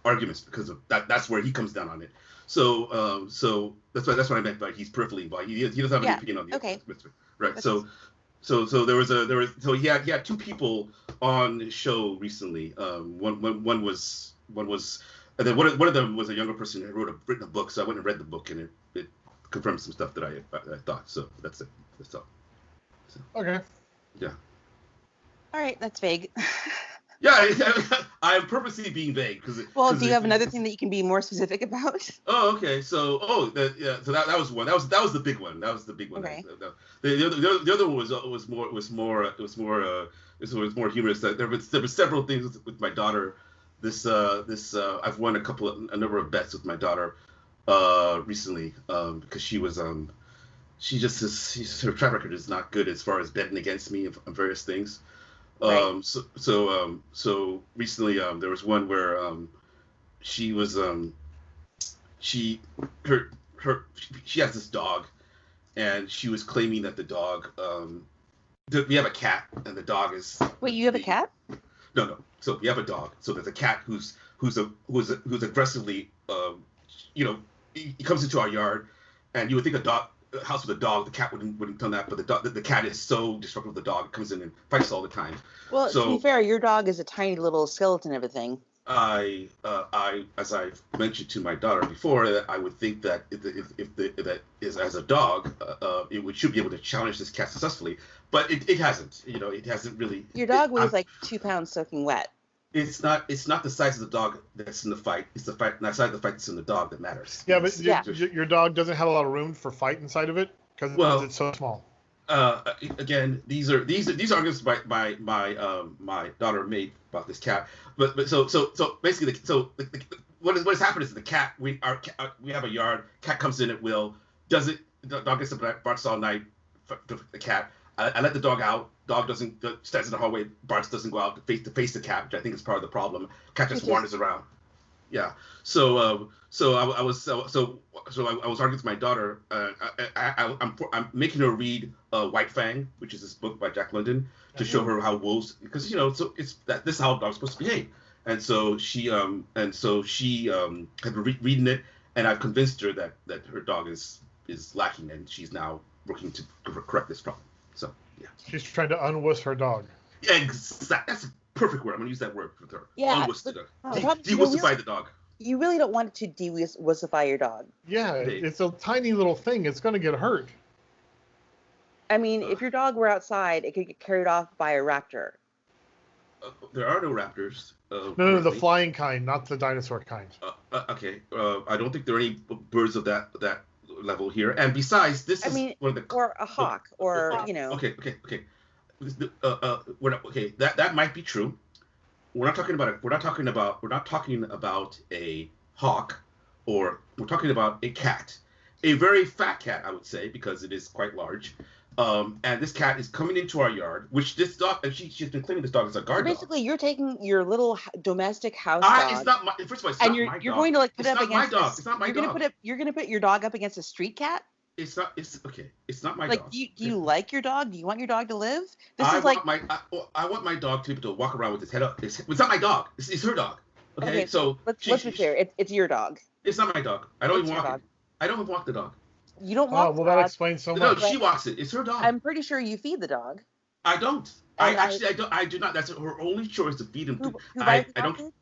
arguments because of that. That's where he comes down on it. So that's what I meant by he's peripherally involved. He doesn't have any opinion on the okay. Right. So he had two people on the show recently. One was and then one of them was a younger person who written a book. So I went and read the book, and it confirmed some stuff that I thought. So that's it. That's all. So, okay. Yeah. All right, that's vague. Yeah, I am purposely being vague because. Well, do you have another thing that you can be more specific about? Oh, okay. So, So that was one. That was the big one. That was the big one. Okay. The other one was more humorous. There were several things with my daughter. I've won a number of bets with my daughter recently because she was her track record is not good as far as betting against me on various things. Right. So recently there was one where she was she has this dog, and she was claiming that the dog we have a cat and the dog is. Wait, you have a cat? No. So we have a dog. So there's a cat who's aggressively he comes into our yard, and you would think a house with a dog, the cat wouldn't done that, but the cat is so disruptive of the dog. It comes in and fights all the time. Well, to be fair, your dog is a tiny little skeleton of a thing. I as I mentioned to my daughter before, that I would think that if as a dog, it should be able to challenge this cat successfully, but it hasn't. It hasn't really. Your dog weighs like 2 pounds soaking wet. It's not the size of the dog that's in the fight. It's the size of the fight that's in the dog that matters. Yeah, but your dog doesn't have a lot of room for fight inside of it because it's so small. Again, these are arguments my daughter made about this cat. But so basically, what has happened is the cat we have a yard. Cat comes in at will. The dog gets up, barks all night. The cat. I let the dog out. Dog stands in the hallway. Barks, doesn't go out to face the cat, which I think is part of the problem. Cat just wanders around. Yeah. So I was arguing with my daughter. I'm making her read White Fang, which is this book by Jack London, to show her how wolves, because so it's that this is how dogs are supposed to behave. And so she had been reading it, and I've convinced her that her dog is lacking, and she's now working to correct this problem. So yeah. She's trying to unwuss her dog. Yeah, exactly. That's a perfect word. I'm gonna use that word with her. Yeah. Unwuss the dog. De-wussify the dog. You really don't want to de-wussify your dog. Yeah, it's a tiny little thing. It's gonna get hurt. I mean, if your dog were outside, it could get carried off by a raptor. There are no raptors. No, the flying kind, not the dinosaur kind. Okay. I don't think there are any birds of that level here. And besides, one of the or a hawk, or Okay. That might be true. We're not talking about a hawk, or we're talking about a cat, a very fat cat, I would say, because it is quite large. And this cat is coming into our yard, which this dog, and she's been claiming this dog as a guard dog. Basically, you're taking your little domestic house dog. It's not my. First of all, it's not my dog. And you're going to put it up against. It's not my dog. You're going to put your dog up against a street cat. It's not. It's okay. It's not my dog. Do you like your dog? Do you want your dog to live? I want my dog to be able to walk around with his head up. It's not my dog. It's her dog. Okay. So let's be clear. It's your dog. It's not my dog. I don't even walk it. I don't even walk the dog. You don't walk the dog. Well, that explains so much. No, she walks it. It's her dog. I'm pretty sure you feed the dog. I don't. I do not. That's her only choice to feed him. Who buys the dog food?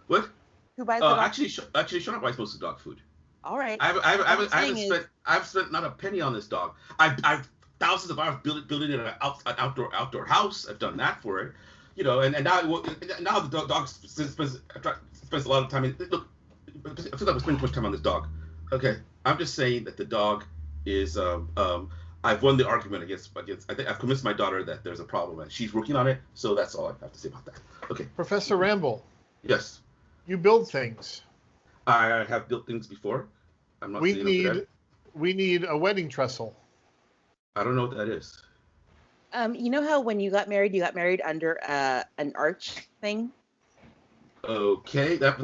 What? Who buys the dog Actually, Sean buys most of the dog food. All right. I've spent not a penny on this dog. I've thousands of hours building an outdoor house. I've done that for it, and now the dog spends a lot of time. Look, I feel like we're spending too much time on this dog. Okay, I'm just saying that the dog is. I've won the argument against. I think I've convinced my daughter that there's a problem, and she's working on it. So that's all I have to say about that. Okay. Professor Ramble. Yes. You build things. I have built things before. I'm not. We need a wedding trestle. I don't know what that is. You know how when you got married under an arch thing? Okay, that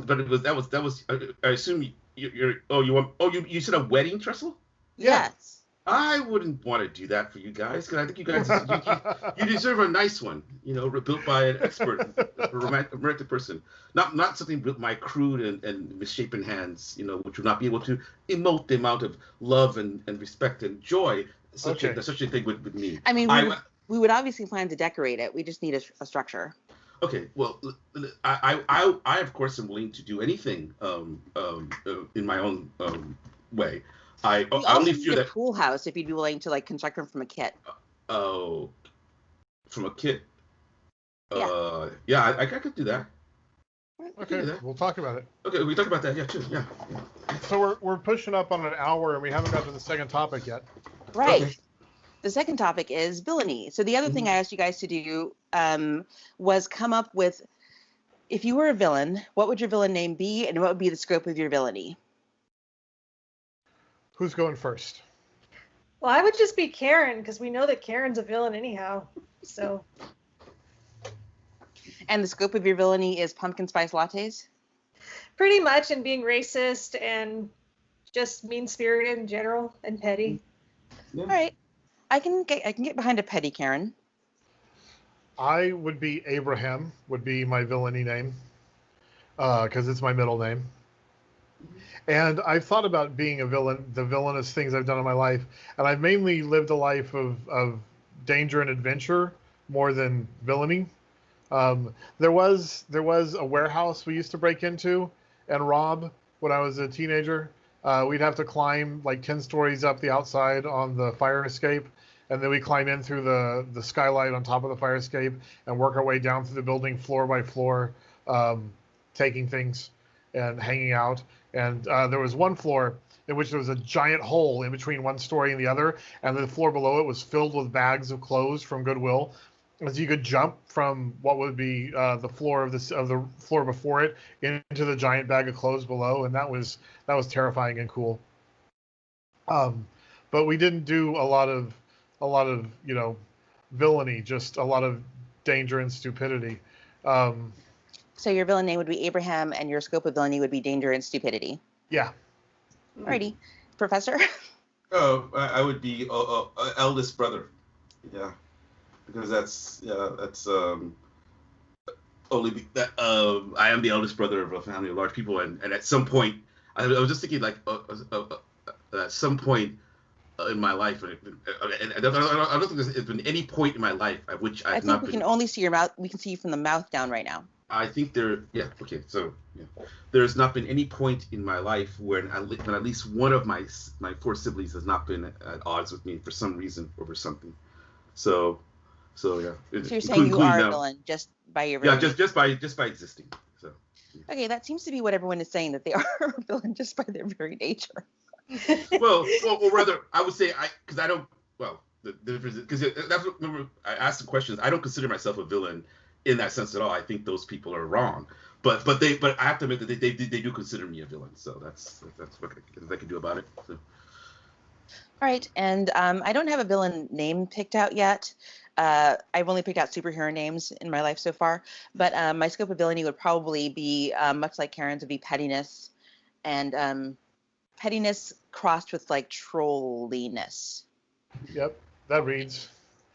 was. I assume you said a wedding trestle? Yes. I wouldn't want to do that for you guys, because I think you guys you deserve a nice one, built by an expert, a romantic person, not something built by crude and misshapen hands, which would not be able to emote the amount of love and respect and joy such a thing would mean. I mean, we would obviously plan to decorate it. We just need a structure. Okay, well, I of course am willing to do anything in my own way. I only fear that pool house if you'd be willing to like construct one from a kit. Oh, from a kit. Yeah. I could do that. Okay, we'll talk about it. Okay, we talk about that. Yeah, too. Yeah. So we're pushing up on an hour and we haven't got to the second topic yet. Right. Okay. The second topic is villainy. So the other thing I asked you guys to do was come up with, if you were a villain, what would your villain name be, and what would be the scope of your villainy? Who's going first? Well, I would just be Karen, because we know that Karen's a villain anyhow. So. And the scope of your villainy is pumpkin spice lattes? Pretty much, and being racist and just mean-spirited in general and petty. Yeah. All right. I can get behind a petty Karen. I would be Abraham, would be my villainy name, because it's my middle name. And I've thought about being a villain, the villainous things I've done in my life, and I've mainly lived a life of danger and adventure more than villainy. There was a warehouse we used to break into and rob when I was a teenager. We'd have to climb like 10 stories up the outside on the fire escape, and then we climb in through the skylight on top of the fire escape and work our way down through the building floor by floor, taking things and hanging out. And there was one floor in which there was a giant hole in between one story and the other, and the floor below it was filled with bags of clothes from Goodwill. As you could jump from what would be the floor of the floor before it into the giant bag of clothes below, and that was terrifying and cool. But we didn't do a lot of villainy, just a lot of danger and stupidity. So your villain name would be Abraham, and your scope of villainy would be danger and stupidity. Yeah. Alrighty, Professor. Oh, I would be eldest brother. Yeah, because that's only that I am the eldest brother of a family of large people, and at some point, I was just thinking like at some point in my life, and I don't think there's been any point in my life at which I think we can only see your mouth. We can see you from the mouth down right now. I think there's not been any point in my life when at least one of my four siblings has not been at odds with me for some reason over something. So yeah. So you're saying you are a villain just by your villain? Yeah, just by existing. So. Okay, that seems to be what everyone is saying, that they are a villain just by their very nature. well, rather, I would say because I don't. Well, because that's what, remember I asked the questions. I don't consider myself a villain in that sense at all. I think those people are wrong, but I have to admit that they do consider me a villain. So that's what I can do about it. So. All right, and I don't have a villain name picked out yet. I've only picked out superhero names in my life so far, but my scope of villainy would probably be much like Karen's, would be pettiness, and pettiness crossed with like trolliness. Yep, that reads.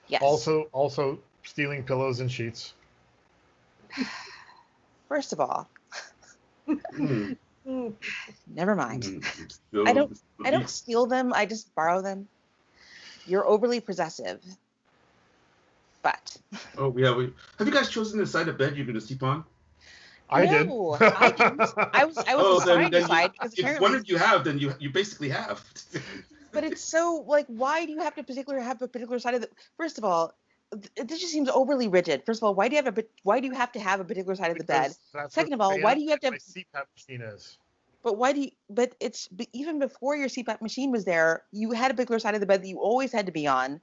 Yes. Also stealing pillows and sheets. First of all, never mind. I don't steal them. I just borrow them. You're overly possessive. But. Oh yeah. Have you guys chosen the side of bed you're going to sleep on? I did. No, I didn't. I was trying to decide because apparently. If one of you have, then you basically have. But it's so like, why do you have to have a particular side of the? First of all, this just seems overly rigid. First of all, why do you have to have a particular side of the bed? Second of all, why do you have to have? My CPAP machine is. But why do you? But even before your CPAP machine was there, you had a particular side of the bed that you always had to be on,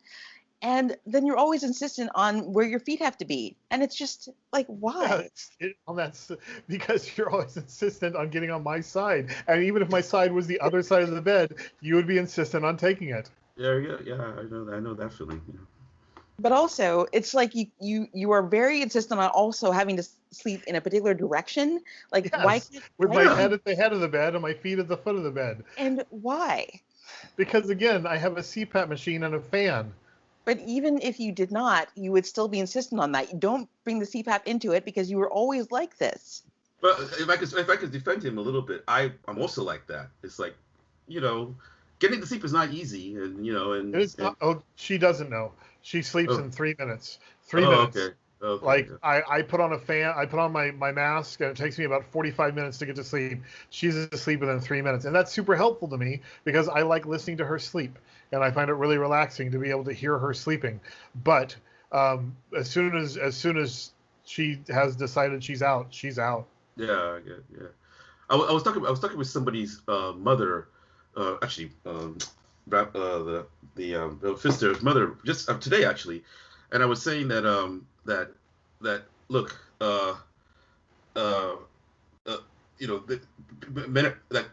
and then you're always insistent on where your feet have to be, and it's just like, why? Yeah, that's because you're always insistent on getting on my side, and even if my side was the other side of the bed, you would be insistent on taking it. Yeah, I know that feeling. Yeah. But also, it's like you are very insistent on also having to sleep in a particular direction. Like, yes. With my head at the head of the bed and my feet at the foot of the bed. And why? Because again, I have a CPAP machine and a fan. But even if you did not, you would still be insistent on that. You don't bring the CPAP into it because you were always like this. But if I could defend him a little bit, I'm also like that. It's like, getting to sleep is not easy, and It's not. Oh, she doesn't know. She sleeps in 3 minutes. 3 Oh, minutes. okay. Okay. Like Yeah. I put on a fan, I put on my mask, and it takes me about 45 minutes to get to sleep. She's asleep within 3 minutes, and that's super helpful to me because I like listening to her sleep, and I find it really relaxing to be able to hear her sleeping. But as soon as she has decided she's out, she's out. Yeah. I was talking with somebody's mother, actually, the sister's mother just today actually, and I was saying that that look, men are like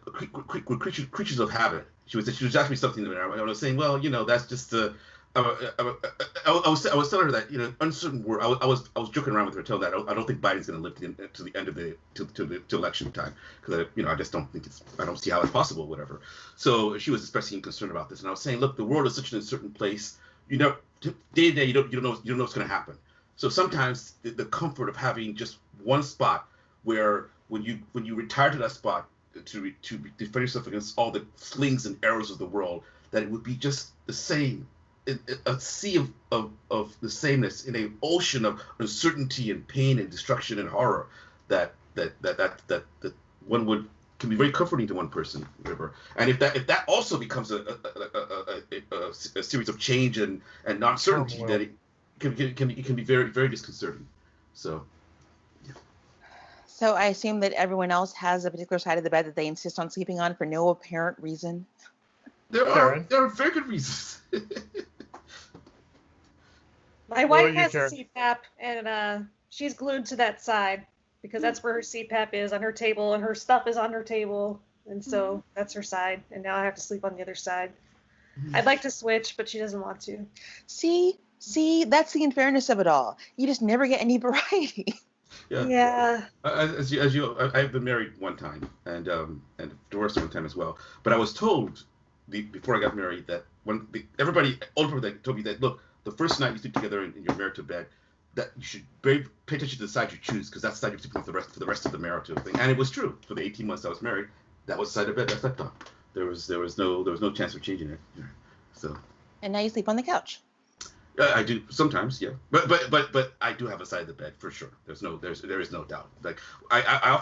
creatures of habit. She was asking me something, and I was saying, well, that's just the. I was telling her that uncertain world. I was joking around with her, telling her that I don't think Biden's going to live to the end of to election time because I just don't think I don't see how it's possible, whatever. So she was expressing concern about this, and I was saying, look, the world is such an uncertain place. Day to day, you don't know what's going to happen. So sometimes the comfort of having just one spot where when you retire to that spot to defend yourself against all the slings and arrows of the world, that it would be just the same. A sea of the sameness in an ocean of uncertainty and pain and destruction and horror that one can be very comforting to one person, whatever. And if that also becomes a series of change and uncertainty, then it can be very very disconcerting. So. Yeah. So I assume that everyone else has a particular side of the bed that they insist on sleeping on for no apparent reason. There are very good reasons. My wife has a CPAP, and she's glued to that side because that's where her CPAP is, on her table, and her stuff is on her table, and so that's her side. And now I have to sleep on the other side. I'd like to switch, but she doesn't want to. See, that's the unfairness of it all. You just never get any variety. Yeah. I've been married one time and divorced one time as well. But I was told before I got married that older people that told me that, look, the first night you sleep together and you're married to a bed, that you should pay attention to the side you choose because that's the side you're sleeping on for the rest of the marital thing. And it was true. For the 18 months I was married, that was the side of bed I slept on. There was no chance of changing it. So. And now you sleep on the couch. I do sometimes, yeah, but I do have a side of the bed for sure. There is no doubt. Like I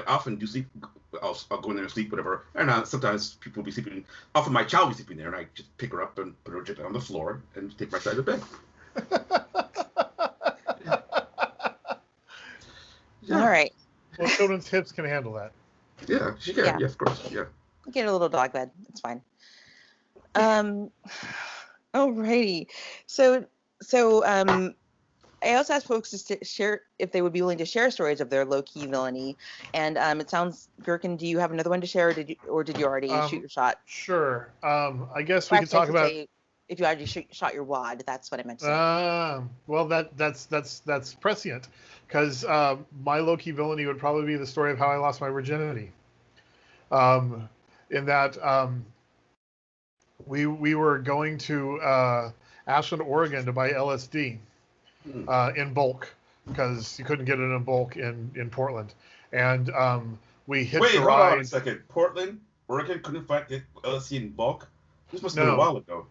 often do sleep. I'll go in there and sleep, whatever. And sometimes people will be sleeping. Often my child will be sleeping there, and I just pick her up and put her gently on the floor and take my side of the bed. Yeah. All right. Well, children's hips can handle that. Yeah, she can. Yeah, of course. Yeah. Get a little dog bed. It's fine. Alrighty. So I also asked folks to share if they would be willing to share stories of their low-key villainy. And it sounds, Gherkin, do you have another one to share, or did you already shoot your shot? Sure. I guess we could talk about if you already shot your wad. That's what I meant to say. Well, that's prescient, because my low-key villainy would probably be the story of how I lost my virginity. In that. We were going to Ashland, Oregon to buy LSD in bulk because you couldn't get it in bulk in Portland. And we hitched a ride. Hold on a second. Portland, Oregon couldn't get LSD in bulk? This must have been a while ago.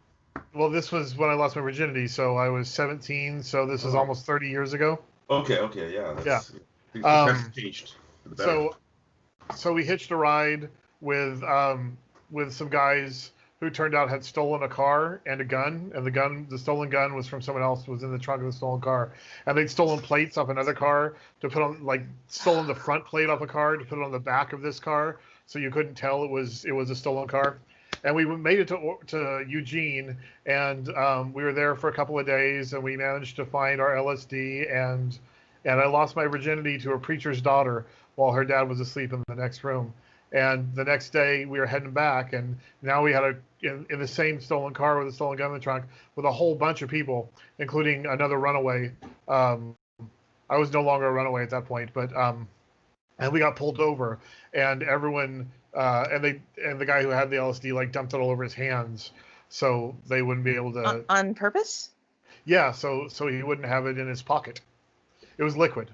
Well, this was when I lost my virginity, so I was 17, so this is almost 30 years ago. Okay, yeah. That's changed. So we hitched a ride with some guys who turned out had stolen a car and a gun, and the stolen gun was from someone else, was in the trunk of the stolen car, and they'd stolen plates off another car to put on, stolen the front plate off a car to put it on the back of this car, so you couldn't tell it was a stolen car. And we made it to Eugene, and we were there for a couple of days, and we managed to find our LSD, and I lost my virginity to a preacher's daughter while her dad was asleep in the next room. And the next day we were heading back, and now we had in the same stolen car with a stolen gun in the trunk with a whole bunch of people, including another runaway. I was no longer a runaway at that point, but and we got pulled over, and everyone and the guy who had the LSD like dumped it all over his hands, so they wouldn't be able to. On purpose? Yeah, so he wouldn't have it in his pocket. It was liquid,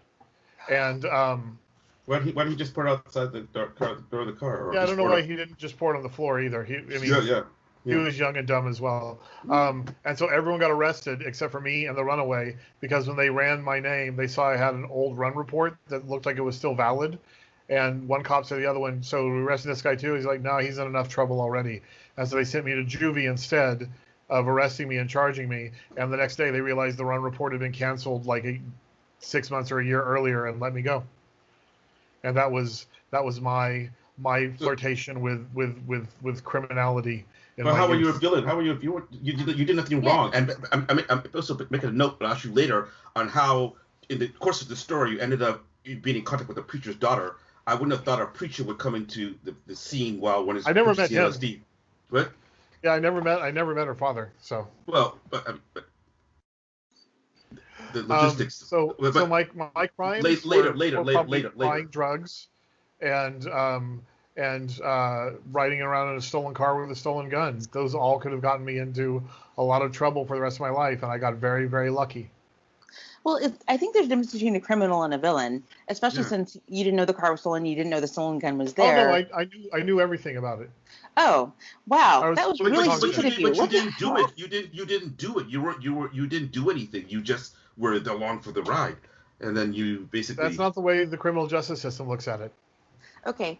and why don't he just pour it outside the door of the car? Or yeah, I don't know why he didn't just pour it on the floor either. He was young and dumb as well. And so everyone got arrested except for me and the runaway, because when they ran my name, they saw I had an old run report that looked like it was still valid. And one cop said to the other one, so we arrested this guy too? He's like, no, he's in enough trouble already. And so they sent me to juvie instead of arresting me and charging me. And the next day they realized the run report had been canceled like 6 months or a year earlier and let me go. And that was my flirtation with criminality. Well, how were you a villain? How were you? You did nothing wrong. And I'm also making a note, but I'll ask you later on how, in the course of the story, you ended up being in contact with a preacher's daughter. I wouldn't have thought a preacher would come into the scene while one is. I never met him. LSD. What? Yeah, I never met her father. So. Well, but the logistics. So my crimes later. Buying drugs, and riding around in a stolen car with a stolen gun. Those all could have gotten me into a lot of trouble for the rest of my life, and I got very, very lucky. Well, I think there's a difference between a criminal and a villain, especially since you didn't know the car was stolen, you didn't know the stolen gun was there. Oh no, I knew everything about it. Oh wow, that was really stupid of you. But you didn't do it. You didn't do it. You didn't do anything. You just were along for the ride, and then you basically. That's not the way the criminal justice system looks at it. Okay.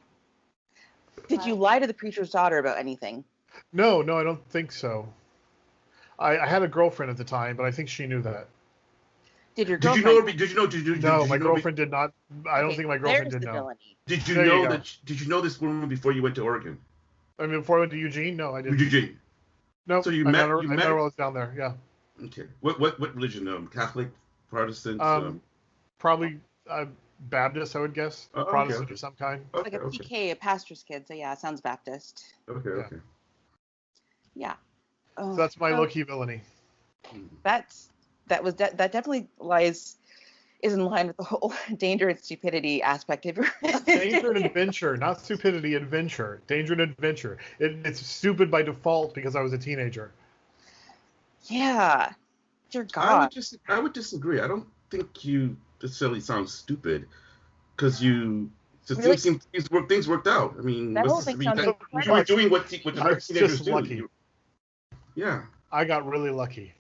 Did you lie to the preacher's daughter about anything? No, I don't think so. I had a girlfriend at the time, but I think she knew that. Did your girlfriend? No, my girlfriend did not. I don't think my girlfriend did know. Villainy. Did you know that? Did you know this woman before you went to Oregon? I mean, before I went to Eugene, no, I didn't. Eugene. No. So I met her while I was down there. Yeah. Okay. What religion? Catholic, Protestant? Probably Baptist, I would guess. Protestant of some kind. Like a PK, a pastor's kid. So yeah, it sounds Baptist. Okay. Yeah. So that's my low-key villainy. That definitely is in line with the whole danger and stupidity aspect of your Danger and adventure, not stupidity, adventure. Danger and adventure. It's stupid by default because I was a teenager. Yeah. Dear God. I would disagree. I don't think you necessarily sound stupid because things worked out. I mean, you were doing what teenagers do. Lucky. Yeah. I got really lucky.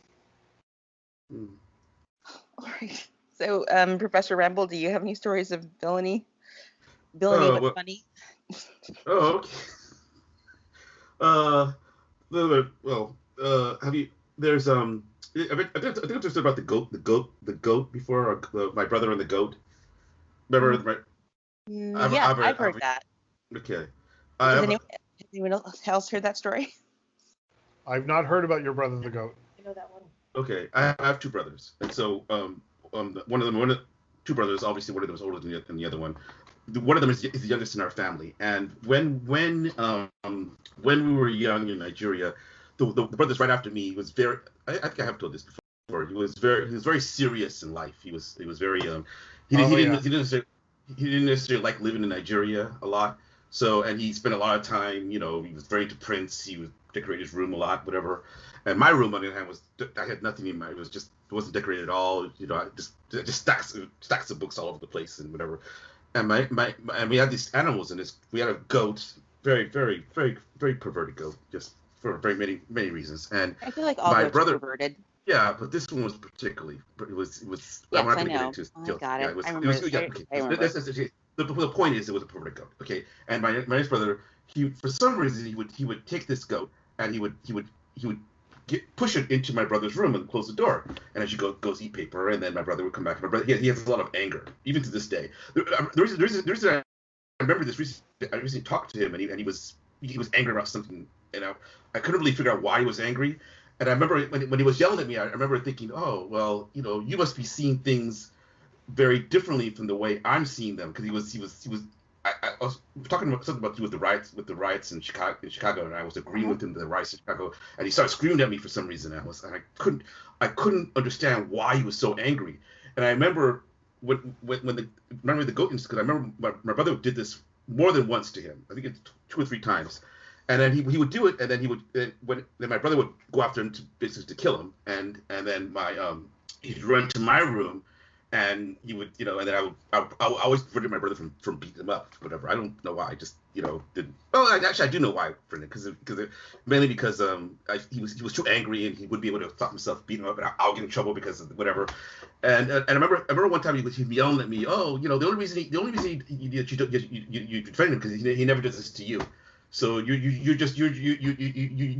All right. So, Professor Ramble, do you have any stories of villainy? Villainy but funny? Oh, okay. Have you? There's I think I just about the goat before, my brother and the goat. Remember, right? I've heard that. Okay. Has anyone else heard that story? I've not heard about your brother the goat. I know that one. Okay, I have two brothers, and so two brothers. Obviously, one of them is older than the other one. One of them is the youngest in our family. And when we were young in Nigeria, the brothers right after me was very. I think I have told this before. He was very serious in life. He was very he didn't necessarily like living in Nigeria a lot. So, and he spent a lot of time. He was very into prints. He would decorate his room a lot, whatever. And my room, on the other hand, I had nothing in my. It wasn't decorated at all. I just stacks of books all over the place and whatever. And and we had these animals in this. We had a goat, very, very, very, very perverted goat, just for very many reasons. And I feel like all goats are perverted. Yeah, but this one was particularly. It was. Yes, I know. I got it. I remember. The point is, it was a perverted goat. Okay, and my next brother, for some reason he would take this goat and he would push it into my brother's room and close the door. And as she goes eat paper, and then my brother would come back. My brother, he has a lot of anger, even to this day. The reason I remember this recently, I recently talked to him, and he was angry about something, and I couldn't really figure out why he was angry. And I remember when he was yelling at me, I remember thinking, oh, well, you must be seeing things very differently from the way I'm seeing them, because he was. I was talking about something about to do with the riots in Chicago, and I was agreeing with him, the riots in Chicago, and he started screaming at me for some reason. I couldn't understand why he was so angry. And I remember remember the goat incident, because I remember my brother did this more than once to him. I think it's 2 or 3 times. And then he would do it, and then then my brother would go after him to kill him, and then he'd run to my room, and he would, and then I would always prevent my brother from beating him up, whatever. I don't know why. I just, didn't. Well, actually, I do know why, because mainly because he was too angry, and he wouldn't be able to stop himself beating him up, and I'll get in trouble because of whatever. And I remember one time he was yelling at me, oh, the only reason you defend him because he never does this to you. So you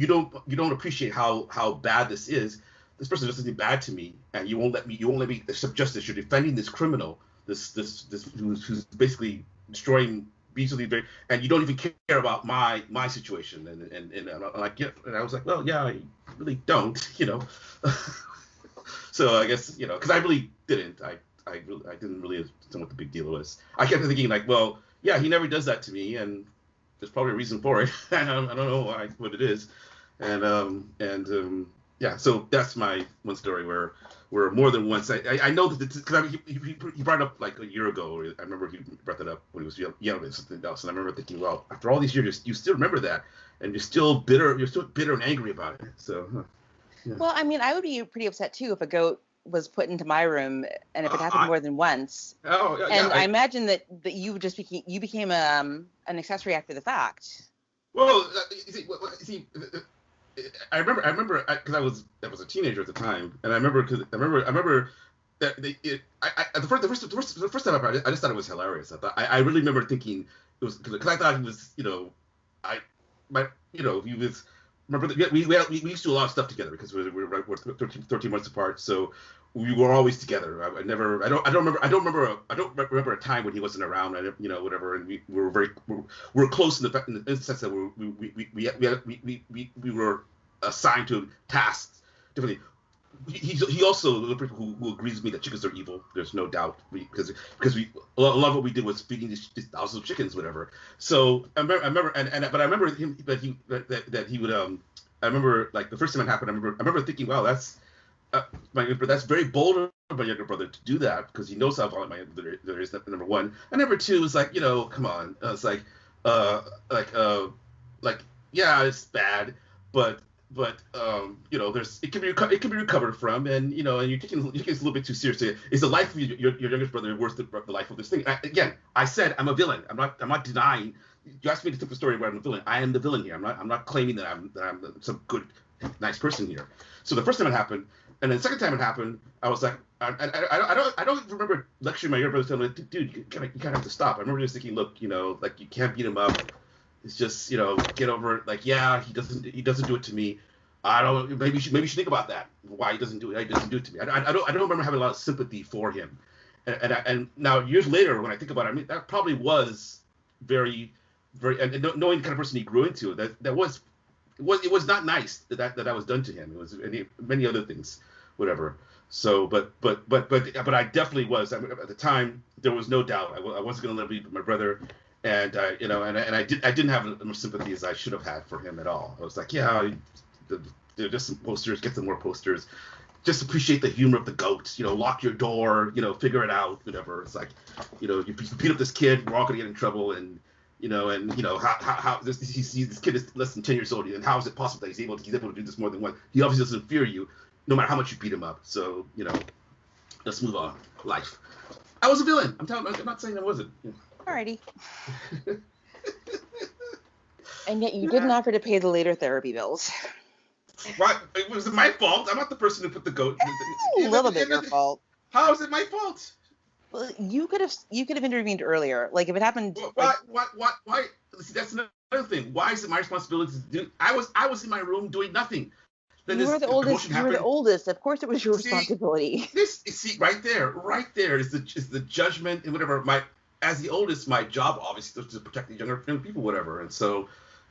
don't appreciate how bad this is. This person does something bad to me, and you won't let me accept justice. You're defending this criminal, this who's basically destroying beastly, and you don't even care about my situation. And I'm like, yeah, and I was like, well, yeah, I really don't, So I guess, because I really didn't. I didn't really understand what the big deal was. I kept thinking like, well, yeah, he never does that to me, and there's probably a reason for it. I don't know what it is, yeah. So that's my one story where more than once I know that because he brought it up like a year ago. I remember he brought that up when he was yelling at something else, and I remember thinking, well, after all these years, you still remember that, and you're still bitter and angry about it. So. Yeah. Well, I mean, I would be pretty upset too if a goat was put into my room and if it happened more than once. Oh, yeah. And I imagine that you just became an accessory after the fact. Well, see, I remember because I was a teenager at the time, and I remember that the first time I just thought it was hilarious. I really remember thinking it was because I thought he was he was. Remember, we used to do a lot of stuff together because we're 13 months apart, so we were always together. I don't remember a time when he wasn't around. Whatever, and we were close in the sense that we were assigned to tasks differently. He also the people who agrees with me that chickens are evil. There's no doubt because a lot of what we did was feeding these thousands of chickens, whatever. So I remember but I remember him that he would I remember like the first time it happened. I remember thinking, wow, that's very bold of my younger brother to do that because he knows how violent my younger brother there is. Number one, and number two is like come on, it's like yeah, it's bad, but there's it can be recovered from, and and you're taking it a little bit too seriously. Is the life of your youngest brother worth the life of this thing? I said I'm a villain. I'm not denying. You asked me to tell the story where I'm a villain. I am the villain here. I'm not claiming that I'm some good, nice person here. So the first time it happened, and then the second time it happened, I was like, I don't remember lecturing my younger brother telling me, dude, you kind of have to stop. I remember just thinking, look, like you can't beat him up. It's just, get over it. Like, yeah, he doesn't do it to me. Maybe you should think about that. Why he doesn't do it? He doesn't do it to me. I don't remember having a lot of sympathy for him. And now years later, when I think about it, I mean, that probably was very, very, and knowing the kind of person he grew into, it was not nice that was done to him. It was many other things, whatever. So, but I definitely was. At the time, there was no doubt I wasn't going to let him be my brother. And I didn't have as much sympathy as I should have had for him at all. I was like, yeah, they're just some posters. Get some more posters. Just appreciate the humor of the goats. Lock your door. Figure it out. Whatever. It's like, you beat up this kid. We're all gonna get in trouble. And how this kid is less than 10 years old. And how is it possible that he's able to do this more than once? He obviously doesn't fear you, no matter how much you beat him up. So let's move on. Life. I was a villain. I'm not saying I wasn't. Alrighty. And yet you didn't offer to pay the later therapy bills. Why? It was my fault. I'm not the person who put the goat. A little bit your fault. How is it my fault? Well, you could have intervened earlier. Like if it happened. Why? See, that's another thing. Why is it my responsibility to do? I was in my room doing nothing. Then you were the oldest. You were the oldest. Of course, it was your responsibility. See, right there is the judgment and whatever. As the oldest, my job obviously was to protect the younger people, whatever. And so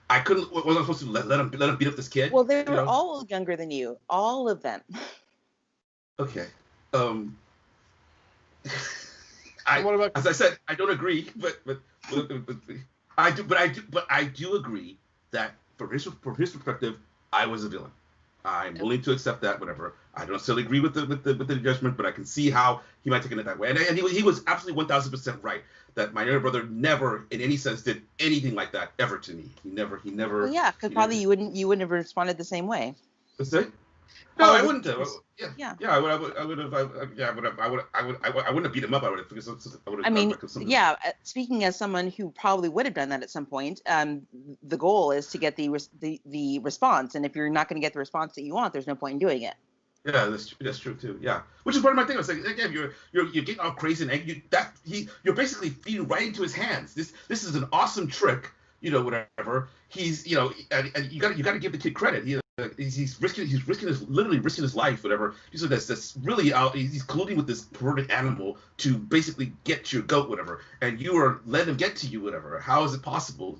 I couldn't. Was I supposed to let him beat up this kid? Well, they were all younger than you, all of them. Okay. As I said, I don't agree, but I do agree that from his perspective, I was a villain. I'm willing to accept that, whatever. I don't necessarily agree with the judgment, but I can see how he might take it that way. And he was absolutely 1,000% right that my younger brother never, in any sense, did anything like that ever to me. He never. Well, yeah, because probably you wouldn't have responded the same way. What's that? No, I wouldn't have. I wouldn't have beat him up. I would have. Speaking as someone who probably would have done that at some point, the goal is to get the response, and if you're not going to get the response that you want, there's no point in doing it. Yeah, that's true too. Yeah, which is part of my thing. I was like, again, you're getting all crazy and angry. You're basically feeding right into his hands. This is an awesome trick. Whatever. He's and you got to give the kid credit. He's literally risking his life, whatever. That's really out. He's colluding with this perverted animal to basically get your goat, whatever. And you are letting him get to you, whatever. How is it possible?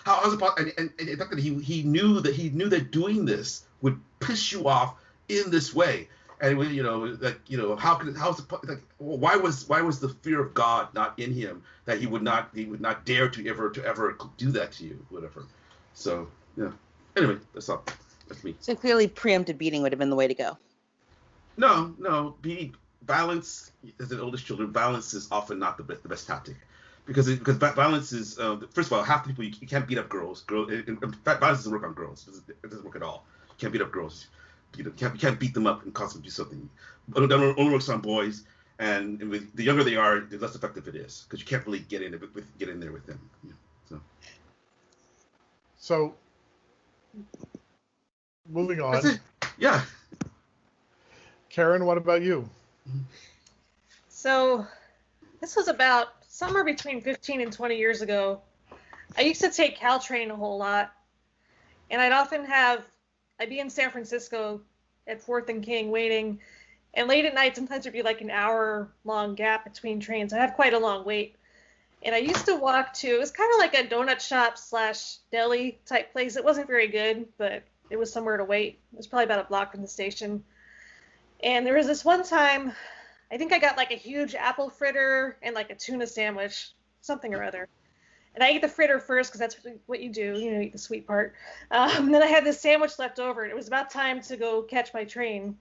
How is it possible? And the fact that he knew that doing this would piss you off in this way. And how is it like? Why was the fear of God not in him that he would not dare to ever do that to you, whatever. So yeah. Anyway, that's all. That's me. So clearly, preemptive beating would have been the way to go. No. Violence, as the oldest children, violence is often not the best tactic, because violence is first of all, half the people you can't beat up girls. In fact, violence doesn't work on girls. It doesn't work at all. You can't beat up girls. You can't beat them up and cause them to do something. But it only works on boys, and the younger they are, the less effective it is, because you can't really get in there with them. So moving on. Yeah. Karen, what about you? So this was about somewhere between 15 and 20 years ago. I used to take Caltrain a whole lot, and I'd be in San Francisco at 4th and King waiting, and late at night sometimes there'd be like an hour-long gap between trains. I have quite a long wait. And I used to walk to, it was kind of like a donut shop / deli type place. It wasn't very good, but it was somewhere to wait. It was probably about a block from the station. And there was this one time, I think I got like a huge apple fritter and like a tuna sandwich, something or other. And I ate the fritter first because that's what you do, eat the sweet part. Then I had this sandwich left over, and it was about time to go catch my train.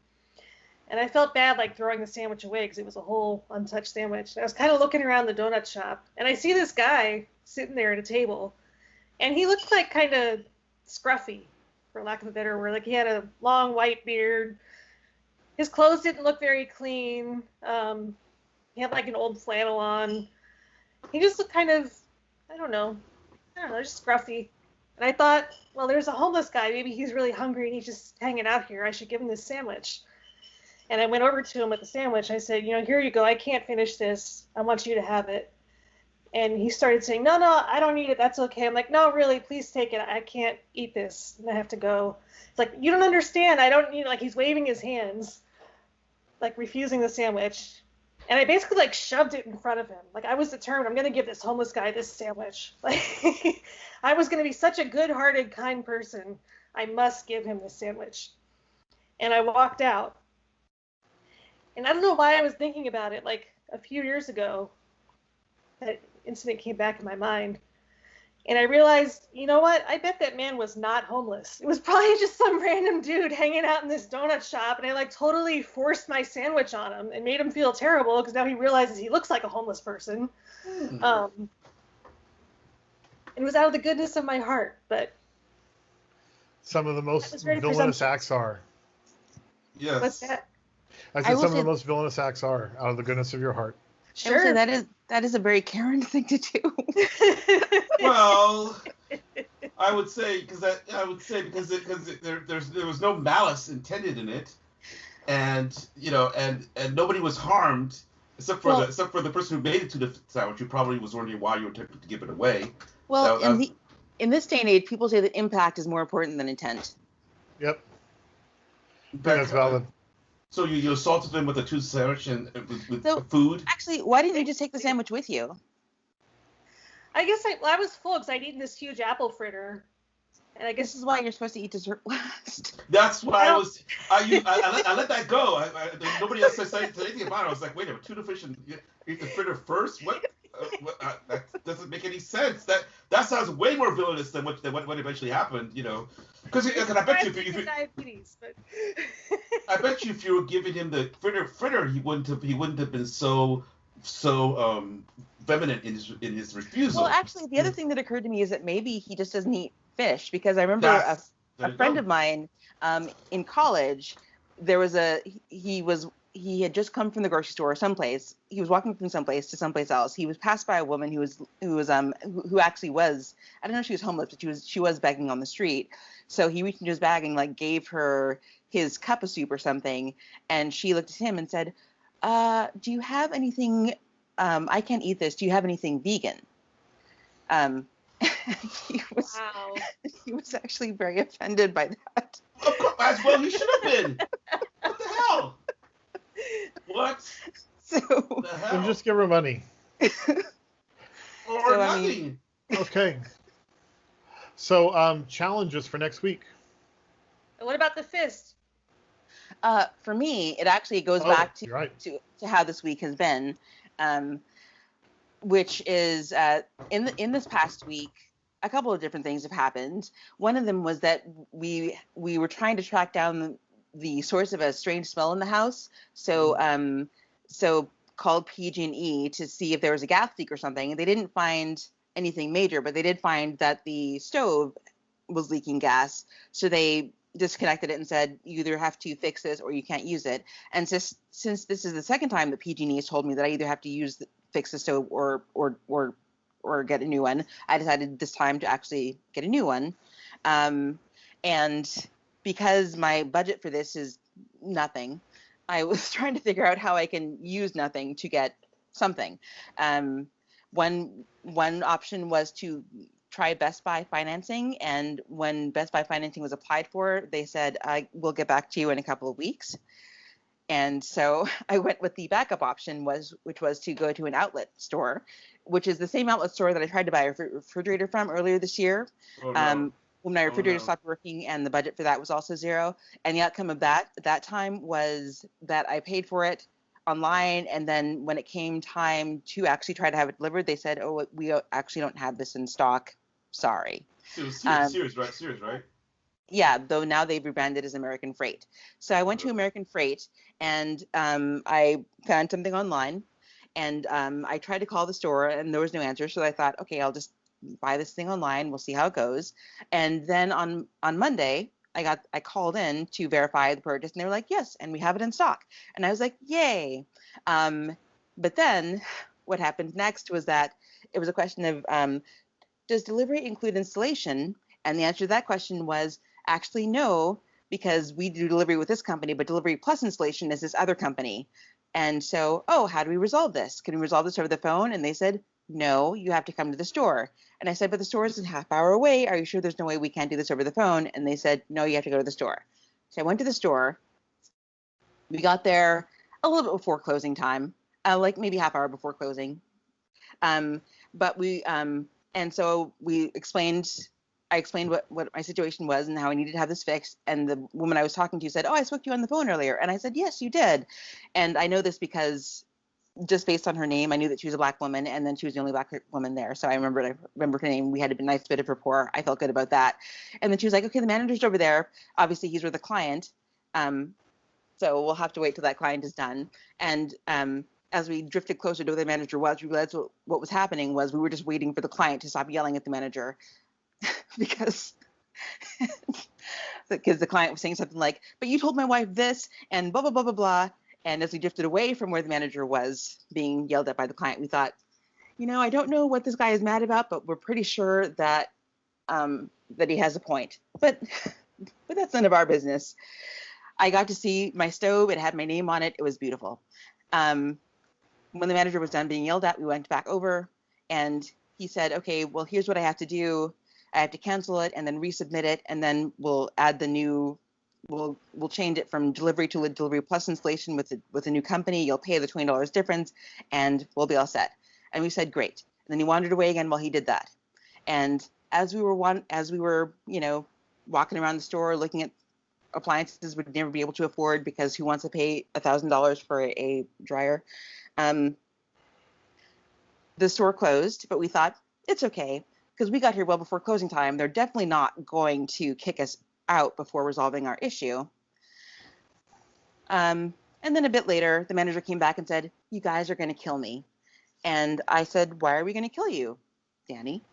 And I felt bad like throwing the sandwich away because it was a whole untouched sandwich. I was kind of looking around the donut shop, and I see this guy sitting there at a table, and he looked like kind of scruffy, for lack of a better word. Like he had a long white beard. His clothes didn't look very clean. He had like an old flannel on. He just looked kind of, I don't know, just scruffy. And I thought, well, there's a homeless guy. Maybe he's really hungry and he's just hanging out here. I should give him this sandwich. And I went over to him with the sandwich. I said, here you go. I can't finish this. I want you to have it. And he started saying, no, I don't need it. That's okay. I'm like, no, really, please take it. I can't eat this. And I have to go. It's like, you don't understand. I don't need, like, he's waving his hands, like refusing the sandwich. And I basically like shoved it in front of him. Like I was determined, I'm going to give this homeless guy this sandwich. Like I was going to be such a good-hearted, kind person. I must give him this sandwich. And I walked out. And I don't know why I was thinking about it. Like a few years ago, that incident came back in my mind. And I realized, you know what? I bet that man was not homeless. It was probably just some random dude hanging out in this donut shop. And I like totally forced my sandwich on him and made him feel terrible because now he realizes he looks like a homeless person. It was out of the goodness of my heart, but some of the most villainous acts are. Yes. What's that? I said some of the most villainous acts are out of the goodness of your heart. Sure. That is a very Karen thing to do. Well, I would say because there was no malice intended in it, and nobody was harmed except for the person who made it to the sandwich, who probably was wondering why you were tempted to give it away. Well, in this day and age, people say that impact is more important than intent. Yep. That's valid. So you assaulted them with a tuna sandwich and with food? Actually, why didn't you just take the sandwich with you? I guess I was full because I'd eaten this huge apple fritter. And I guess this is why you're supposed to eat dessert last. That's why I let that go. Nobody else said anything about it. I was like, wait a minute, tuna fish and you eat the fritter first? What? That doesn't make any sense. That sounds way more villainous than what eventually happened. Because I bet you if you diabetes, but I bet you if you were giving him the fritter, he wouldn't have been so feminine in his refusal. Well, actually, the other thing that occurred to me is that maybe he just doesn't eat fish, because I remember a friend of mine in college, there was he had just come from the grocery store someplace. He was walking from someplace to someplace else. He was passed by a woman who actually was, I don't know if she was homeless, but she was begging on the street. So he reached into his bag and like gave her his cup of soup or something, and she looked at him and said, "Do you have anything? I can't eat this. Do you have anything vegan?" He was actually very offended by that. Of course, as well he should have been. What the hell? What? So the hell? Then just give her money. Or nothing. Okay. So challenges for next week. what about the fist? For me, it actually goes back to how this week has been, which is in this past week, a couple of different things have happened. One of them was that we were trying to track down the source of a strange smell in the house. So called PG&E to see if there was a gas leak or something. And they didn't find anything major, but they did find that the stove was leaking gas. So they disconnected it and said, you either have to fix this or you can't use it. And since this is the second time that PG&E has told me that I either have to fix the stove or get a new one, I decided this time to actually get a new one. And because my budget for this is nothing, I was trying to figure out how I can use nothing to get something. One option was to try Best Buy financing, and when Best Buy financing was applied for, they said, we'll get back to you in a couple of weeks. And so I went with the backup option, which was to go to an outlet store, which is the same outlet store that I tried to buy a refrigerator from earlier this year. Oh, no. When my refrigerator stopped working, and the budget for that was also zero. And the outcome of that at that time was that I paid for it online, and then when it came time to actually try to have it delivered, they said, "Oh, we actually don't have this in stock. Sorry." It was Sears, right? Yeah, though now they've rebranded as American Freight. So I went to American Freight, and I found something online, and I tried to call the store, and there was no answer. So I thought, okay, I'll just buy this thing online. We'll see how it goes. And then on Monday, I called in to verify the purchase, and they were like, yes, and we have it in stock. And I was like, yay. But then what happened next was that it was a question of, does delivery include installation? And the answer to that question was actually no, because we do delivery with this company, but delivery plus installation is this other company. And so, how do we resolve this? Can we resolve this over the phone? And they said, no, you have to come to the store. And I said, but the store is a half hour away. Are you sure there's no way we can't do this over the phone? And they said, no, you have to go to the store. So I went to the store. We got there a little bit before closing time, like maybe half hour before closing. But and so I explained what my situation was and how I needed to have this fixed. And the woman I was talking to said, I spoke to you on the phone earlier. And I said, yes, you did. And I know this because just based on her name, I knew that she was a Black woman, and then she was the only Black woman there. So I remembered her name. We had a nice bit of rapport. I felt good about that. And then she was like, okay, the manager's over there. Obviously, he's with a client. So we'll have to wait till that client is done. And as we drifted closer to where the manager was, we realized what was happening was we were just waiting for the client to stop yelling at the manager because the client was saying something like, but you told my wife this and blah, blah, blah, blah, blah. And as we drifted away from where the manager was being yelled at by the client, we thought, I don't know what this guy is mad about, but we're pretty sure that that he has a point. But that's none of our business. I got to see my stove. It had my name on it. It was beautiful. When the manager was done being yelled at, we went back over, and he said, okay, well, here's what I have to do. I have to cancel it and then resubmit it, and then we'll add the new. We'll change it from delivery to delivery plus installation with a new company. You'll pay the $20 difference, and we'll be all set. And we said, great. And then he wandered away again while he did that. And as we were walking around the store looking at appliances we'd never be able to afford, because who wants to pay $1,000 for a dryer? the store closed, but we thought it's okay because we got here well before closing time. They're definitely not going to kick us out before resolving our issue. And then a bit later, the manager came back and said, "You guys are going to kill me." And I said, "Why are we going to kill you, Danny?"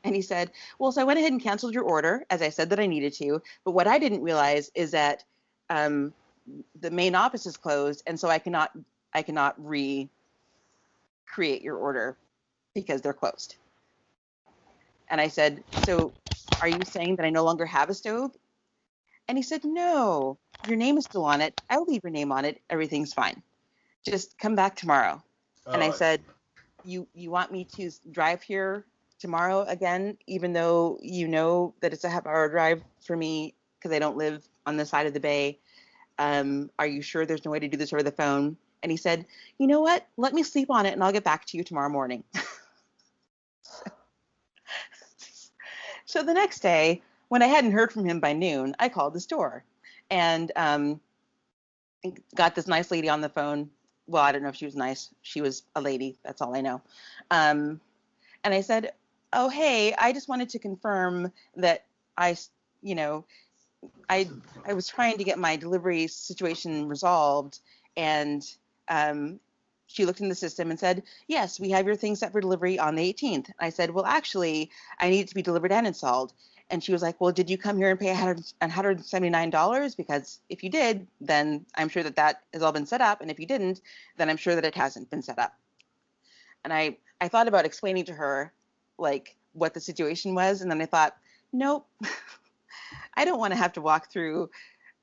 And he said, "Well, so I went ahead and canceled your order, as I said that I needed to. But what I didn't realize is that the main office is closed, and so I cannot recreate your order because they're closed." And I said, "So are you saying that I no longer have a stove?" And he said, "No, your name is still on it. I'll leave your name on it. Everything's fine. Just come back tomorrow." And I said, you want me to drive here tomorrow again, even though you know that it's a half-hour drive for me because I don't live on the side of the bay? Are you sure there's no way to do this over the phone? And he said, "You know what? Let me sleep on it and I'll get back to you tomorrow morning." So the next day, when I hadn't heard from him by noon, I called the store and got this nice lady on the phone. Well, I don't know if she was nice. She was a lady. That's all I know. And I said, "Oh, hey, I just wanted to confirm that I was trying to get my delivery situation resolved." And she looked in the system and said, "Yes, we have your thing set for delivery on the 18th. I said, "Well, actually, I need it to be delivered and installed." And she was like, "Well, did you come here and pay $179? Because if you did, then I'm sure that has all been set up. And if you didn't, then I'm sure that it hasn't been set up." And I thought about explaining to her, like, what the situation was. And then I thought, nope, I don't want to have to walk through.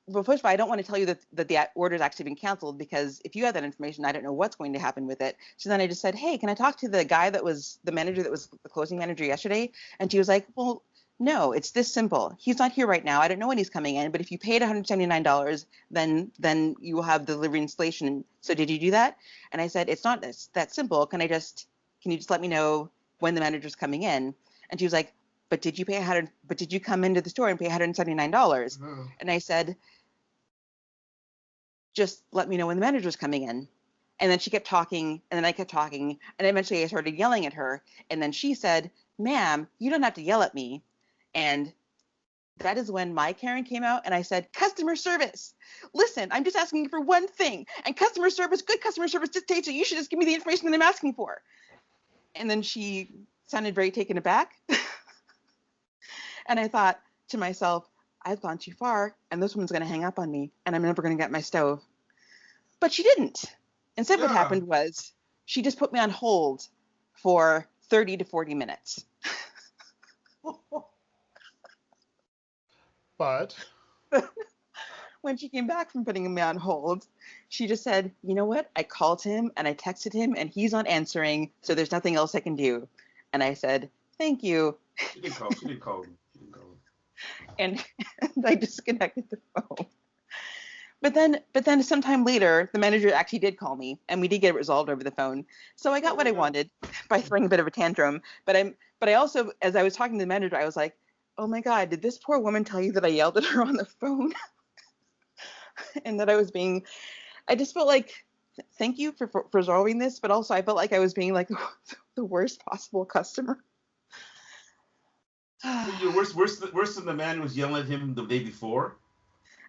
Well, first of all, I don't want to tell you that the order's actually been canceled, because if you have that information, I don't know what's going to happen with it. So then I just said, "Hey, can I talk to the guy that was the manager that was the closing manager yesterday?" And she was like, "Well, no, it's this simple. He's not here right now. I don't know when he's coming in, but if you paid $179, then you will have delivery installation. So did you do that?" And I said, "It's not that simple. Can you just let me know when the manager's coming in?" And she was like, "But did you come into the store and pay $179? Mm-hmm. And I said, "Just let me know when the manager's coming in." And then she kept talking, and then I kept talking, and eventually I started yelling at her. And then she said, "Ma'am, you don't have to yell at me." And that is when my Karen came out, and I said, "Customer service. Listen, I'm just asking you for one thing. And good customer service dictates that you should just give me the information that I'm asking for." And then she sounded very taken aback. And I thought to myself, I've gone too far, and this woman's going to hang up on me, and I'm never going to get my stove. But she didn't. Instead, what happened was she just put me on hold for 30 to 40 minutes. But when she came back from putting me on hold, she just said, "You know what? I called him and I texted him, and he's not answering, so there's nothing else I can do." And I said, "Thank you." She didn't call him. And I disconnected the phone. But then sometime later, the manager actually did call me, and we did get it resolved over the phone. So I got what I wanted by throwing a bit of a tantrum. But I also, as I was talking to the manager, I was like, "Oh my God, did this poor woman tell you that I yelled at her on the phone?" And that I just felt like, thank you for resolving this, but also I felt like I was being like the worst possible customer. You're worse than the man who was yelling at him the day before.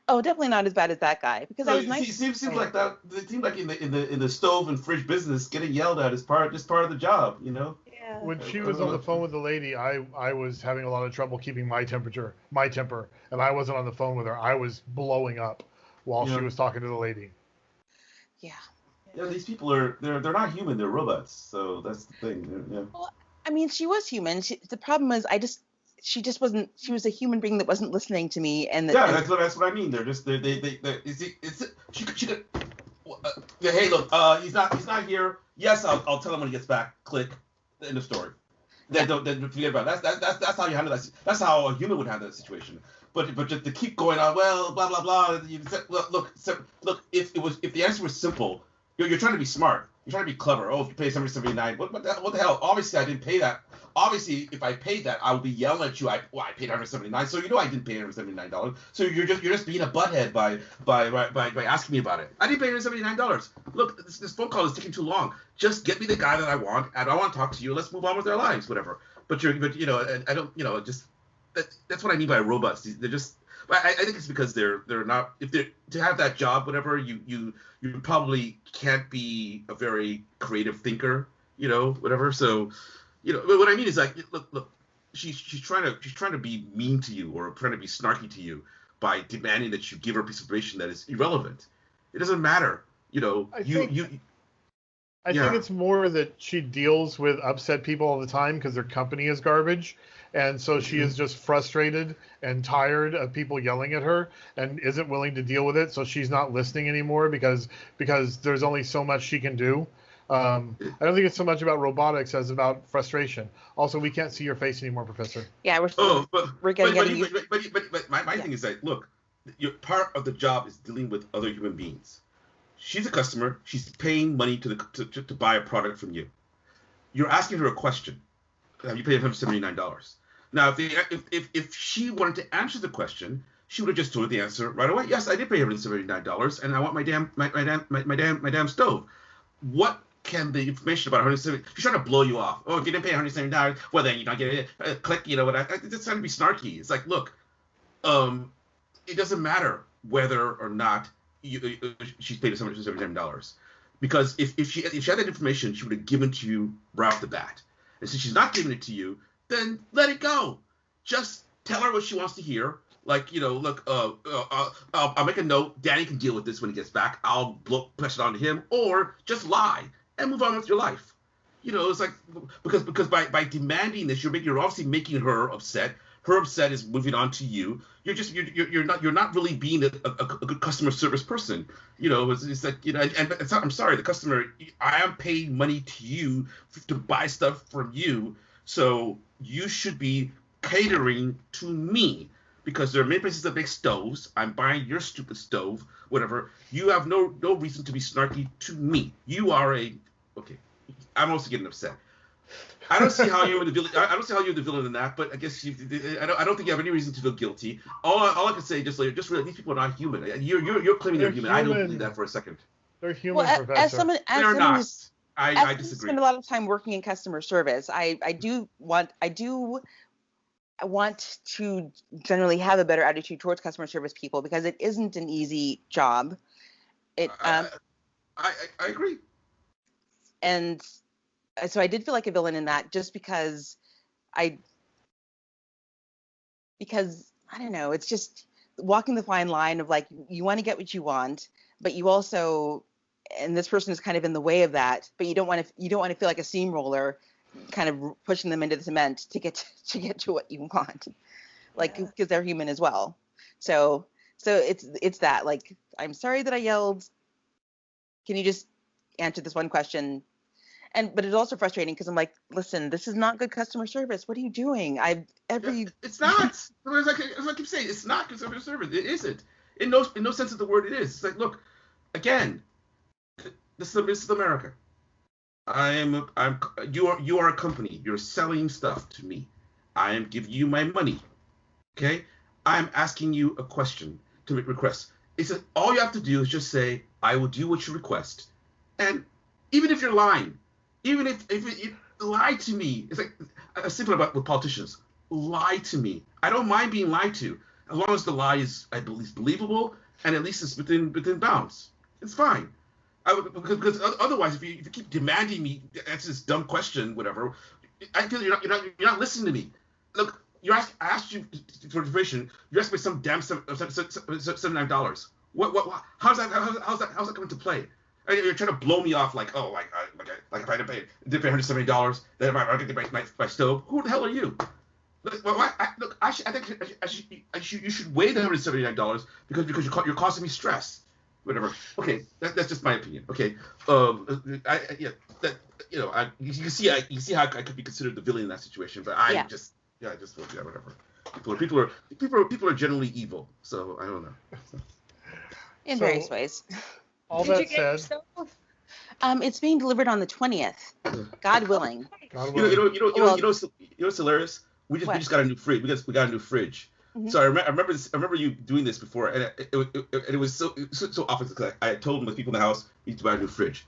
Oh, definitely not as bad as that guy, because I was nice. It seems like that. It seems like in the stove and fridge business, getting yelled at is part of the job, you know. Yeah. When she was on the phone with the lady, I was having a lot of trouble keeping my temper, and I wasn't on the phone with her. I was blowing up while she was talking to the lady. Yeah. Yeah, these people they're not human. They're robots. So that's the thing. Yeah. Well, I mean, she was human. The problem was she just wasn't. She was a human being that wasn't listening to me. And that's what I mean. They're just she could. Hey, look. He's not here. Yes, I'll tell him when he gets back. Click. End of story. Then forget about it. That's how you handle that. That's how a human would handle that situation. But just to keep going on, well, blah blah blah. Look. If the answer was simple, you're trying to be smart. You're trying to be clever. Oh, if you pay $779, what the hell? Obviously, I didn't pay that. Obviously, if I paid that, I would be yelling at you. I paid $179, so you know I didn't pay $179. So you're just being a butthead by asking me about it. I didn't pay $179. Look, this phone call is taking too long. Just get me the guy that I want, and I want to talk to you. Let's move on with our lives, whatever. But I don't, just that's what I mean by robots. They're just. I think it's because they're not. If they're to have that job, whatever, you probably can't be a very creative thinker, whatever. So. What I mean is like, look, she's trying to be mean to you or trying to be snarky to you by demanding that you give her a piece of information that is irrelevant. It doesn't matter, I think it's more that she deals with upset people all the time because their company is garbage, and so she is just frustrated and tired of people yelling at her and isn't willing to deal with it. So she's not listening anymore because there's only so much she can do. I don't think it's so much about robotics as about frustration. Also, we can't see your face anymore, Professor. Yeah, we're getting you. But my thing is that, look, your part of the job is dealing with other human beings. She's a customer. She's paying money to buy a product from you. You're asking her a question. You paid $179. Now, if she wanted to answer the question, she would have just told the answer right away. Yes, I did pay $179, and I want my damn stove. What can the information about $170? She's trying to blow you off. Oh, if you didn't pay $179, well then you don't get it. Click, it's trying to be snarky. It's like, look, it doesn't matter whether or not she's paid $179, because if she had that information, she would have given it to you right off the bat. And since she's not giving it to you, then let it go. Just tell her what she wants to hear. Like, look, I'll make a note. Danny can deal with this when he gets back. I'll push it on to him, or just lie and move on with your life. It's like because by demanding this, you're obviously making her upset. Her upset is moving on to you. You're not really being a good customer service person. It's like and I'm sorry, the customer. I am paying money to you to buy stuff from you, so you should be catering to me. Because there are many places that make stoves. I'm buying your stupid stove, whatever. You have no reason to be snarky to me. You are okay. I'm also getting upset. I don't see how you're the villain. I don't see how you're the villain in that. But I guess I don't think you have any reason to feel guilty. All I can say just really, these people are not human. You're claiming they're human. I don't believe that for a second. They're human, Professor. They're not. I disagree. I spend a lot of time working in customer service. I want to generally have a better attitude towards customer service people because it isn't an easy job. I agree. And so I did feel like a villain in that just because I don't know, it's just walking the fine line of like, you want to get what you want, but you also, and this person is kind of in the way of that, but you don't want to feel like a steamroller kind of pushing them into the cement to get to what you want, like, because they're human as well. So it's that, like, I'm sorry that I yelled. Can you just answer this one question? But it's also frustrating because I'm like, listen, this is not good customer service. What are you doing? It's not. As I keep saying, it's not customer service. It isn't. In no sense of the word, it is. It's like, look, again, this is America. You are a company. You're selling stuff to me. I am giving you my money. Okay? I'm asking you a question to make requests. It's like, all you have to do is just say, I will do what you request. And even if you're lying, even if you lie to me, it's like simple about with politicians. Lie to me. I don't mind being lied to, as long as the lie is at least believable and at least it's within bounds. It's fine. Because otherwise, if you keep demanding me answer this dumb question, whatever, I feel you're not listening to me. Look, I asked you for information. You asked me some damn $79. What? How's that coming to play? And you're trying to blow me off like if I didn't pay $170, then I get my stove. Who the hell are you? I think you should weigh the $179 because you're causing me stress. Whatever. Okay, that's just my opinion. Okay. You can see how I could be considered the villain in that situation, but I just whatever. People are generally evil, so I don't know. In various ways. All Did that you get said, It's being delivered on the 20th, God willing. God You willing. know what's hilarious? We just got a new fridge. We got a new fridge. Mhm. So I remember you doing this before, and it was so obvious because I told my people in the house we need to buy a new fridge.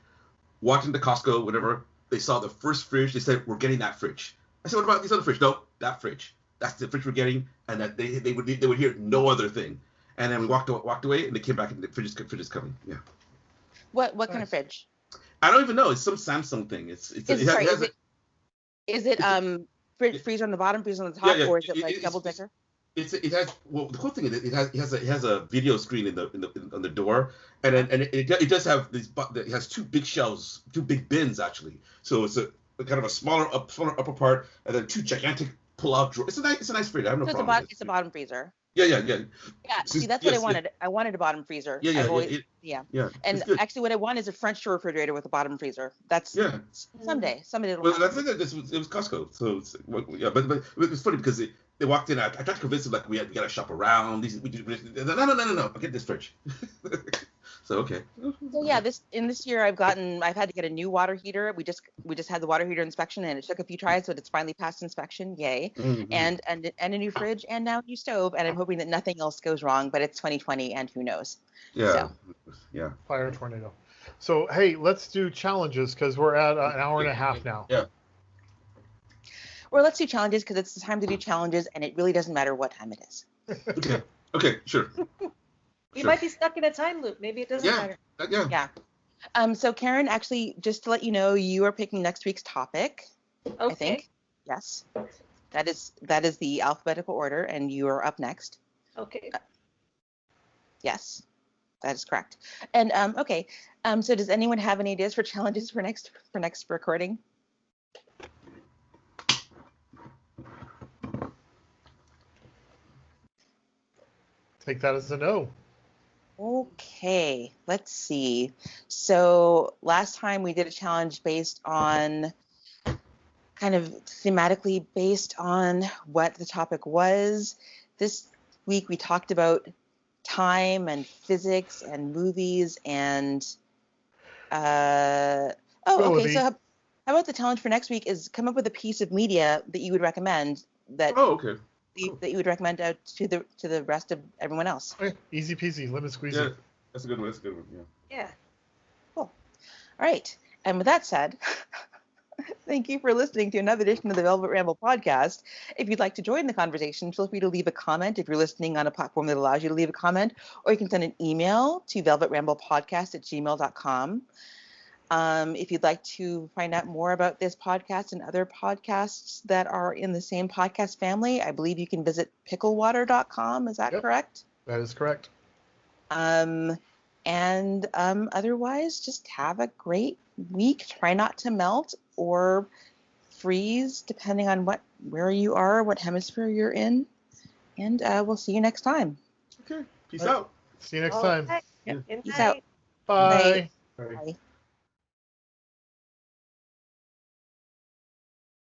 Walking to Costco, whatever, they saw the first fridge. They said, "We're getting that fridge." I said, "What about these other fridge?" No, that fridge. That's the fridge we're getting, and that they would hear no other thing. And then we walked away, and they came back, and the fridge is coming. Yeah. What kind of fridge? I don't even know. It's some Samsung thing. Is it freezer on the bottom, freezer on the top, or is it like double decker? It has the cool thing is it has a video screen on the door, and it does have these, it has two big shelves, two big bins actually. So it's a kind of a smaller upper part, and then two gigantic pull-out drawers. It's a nice fridge. I have no problem. It's a bottom freezer. Yeah. Yeah, see, that's what I wanted. I wanted a bottom freezer. Yeah. And actually, what I want is a French door refrigerator with a bottom freezer. That's someday it'll Well, happen. it was Costco, so but it's funny because they walked in. I tried to convince them like we got to shop around. No. I'll get this fridge. So okay. So yeah, this year I've had to get a new water heater. We just had the water heater inspection, and it took a few tries, but it's finally passed inspection. Yay! Mm-hmm. And a new fridge, and now a new stove, and I'm hoping that nothing else goes wrong. But it's 2020, and who knows? Yeah. So. Yeah. Fire tornado. So hey, let's do challenges because we're at an hour and a half now. Yeah. Or let's do challenges because it's the time to do challenges, and it really doesn't matter what time it is. Okay. Sure. We might be stuck in a time loop. Maybe it doesn't matter. Yeah. So Karen, actually, just to let you know, you are picking next week's topic. Okay. I think. Yes. That is the alphabetical order, and you are up next. Okay. Yes, that is correct. And okay. So does anyone have any ideas for challenges for next recording? Take that as a no. Okay, let's see. So last time we did a challenge based on kind of thematically based on what the topic was. This week we talked about time and physics and movies and So how about the challenge for next week is come up with a piece of media that you would recommend that okay. that you would recommend out to the rest of everyone else. Okay. Easy peasy, lemon squeezy. Yeah, that's a good one. Yeah. Cool. All right. And with that said, thank you for listening to another edition of the Velvet Ramble podcast. If you'd like to join the conversation, feel free to leave a comment if you're listening on a platform that allows you to leave a comment, or you can send an email to velvetramblepodcast@gmail.com. If you'd like to find out more about this podcast and other podcasts that are in the same podcast family, I believe you can visit picklewater.com. Is that correct? That is correct. Otherwise, just have a great week. Try not to melt or freeze, depending on where you are, what hemisphere you're in. And we'll see you next time. Okay. Peace out. See you next time. Okay. Peace out. Bye. Bye.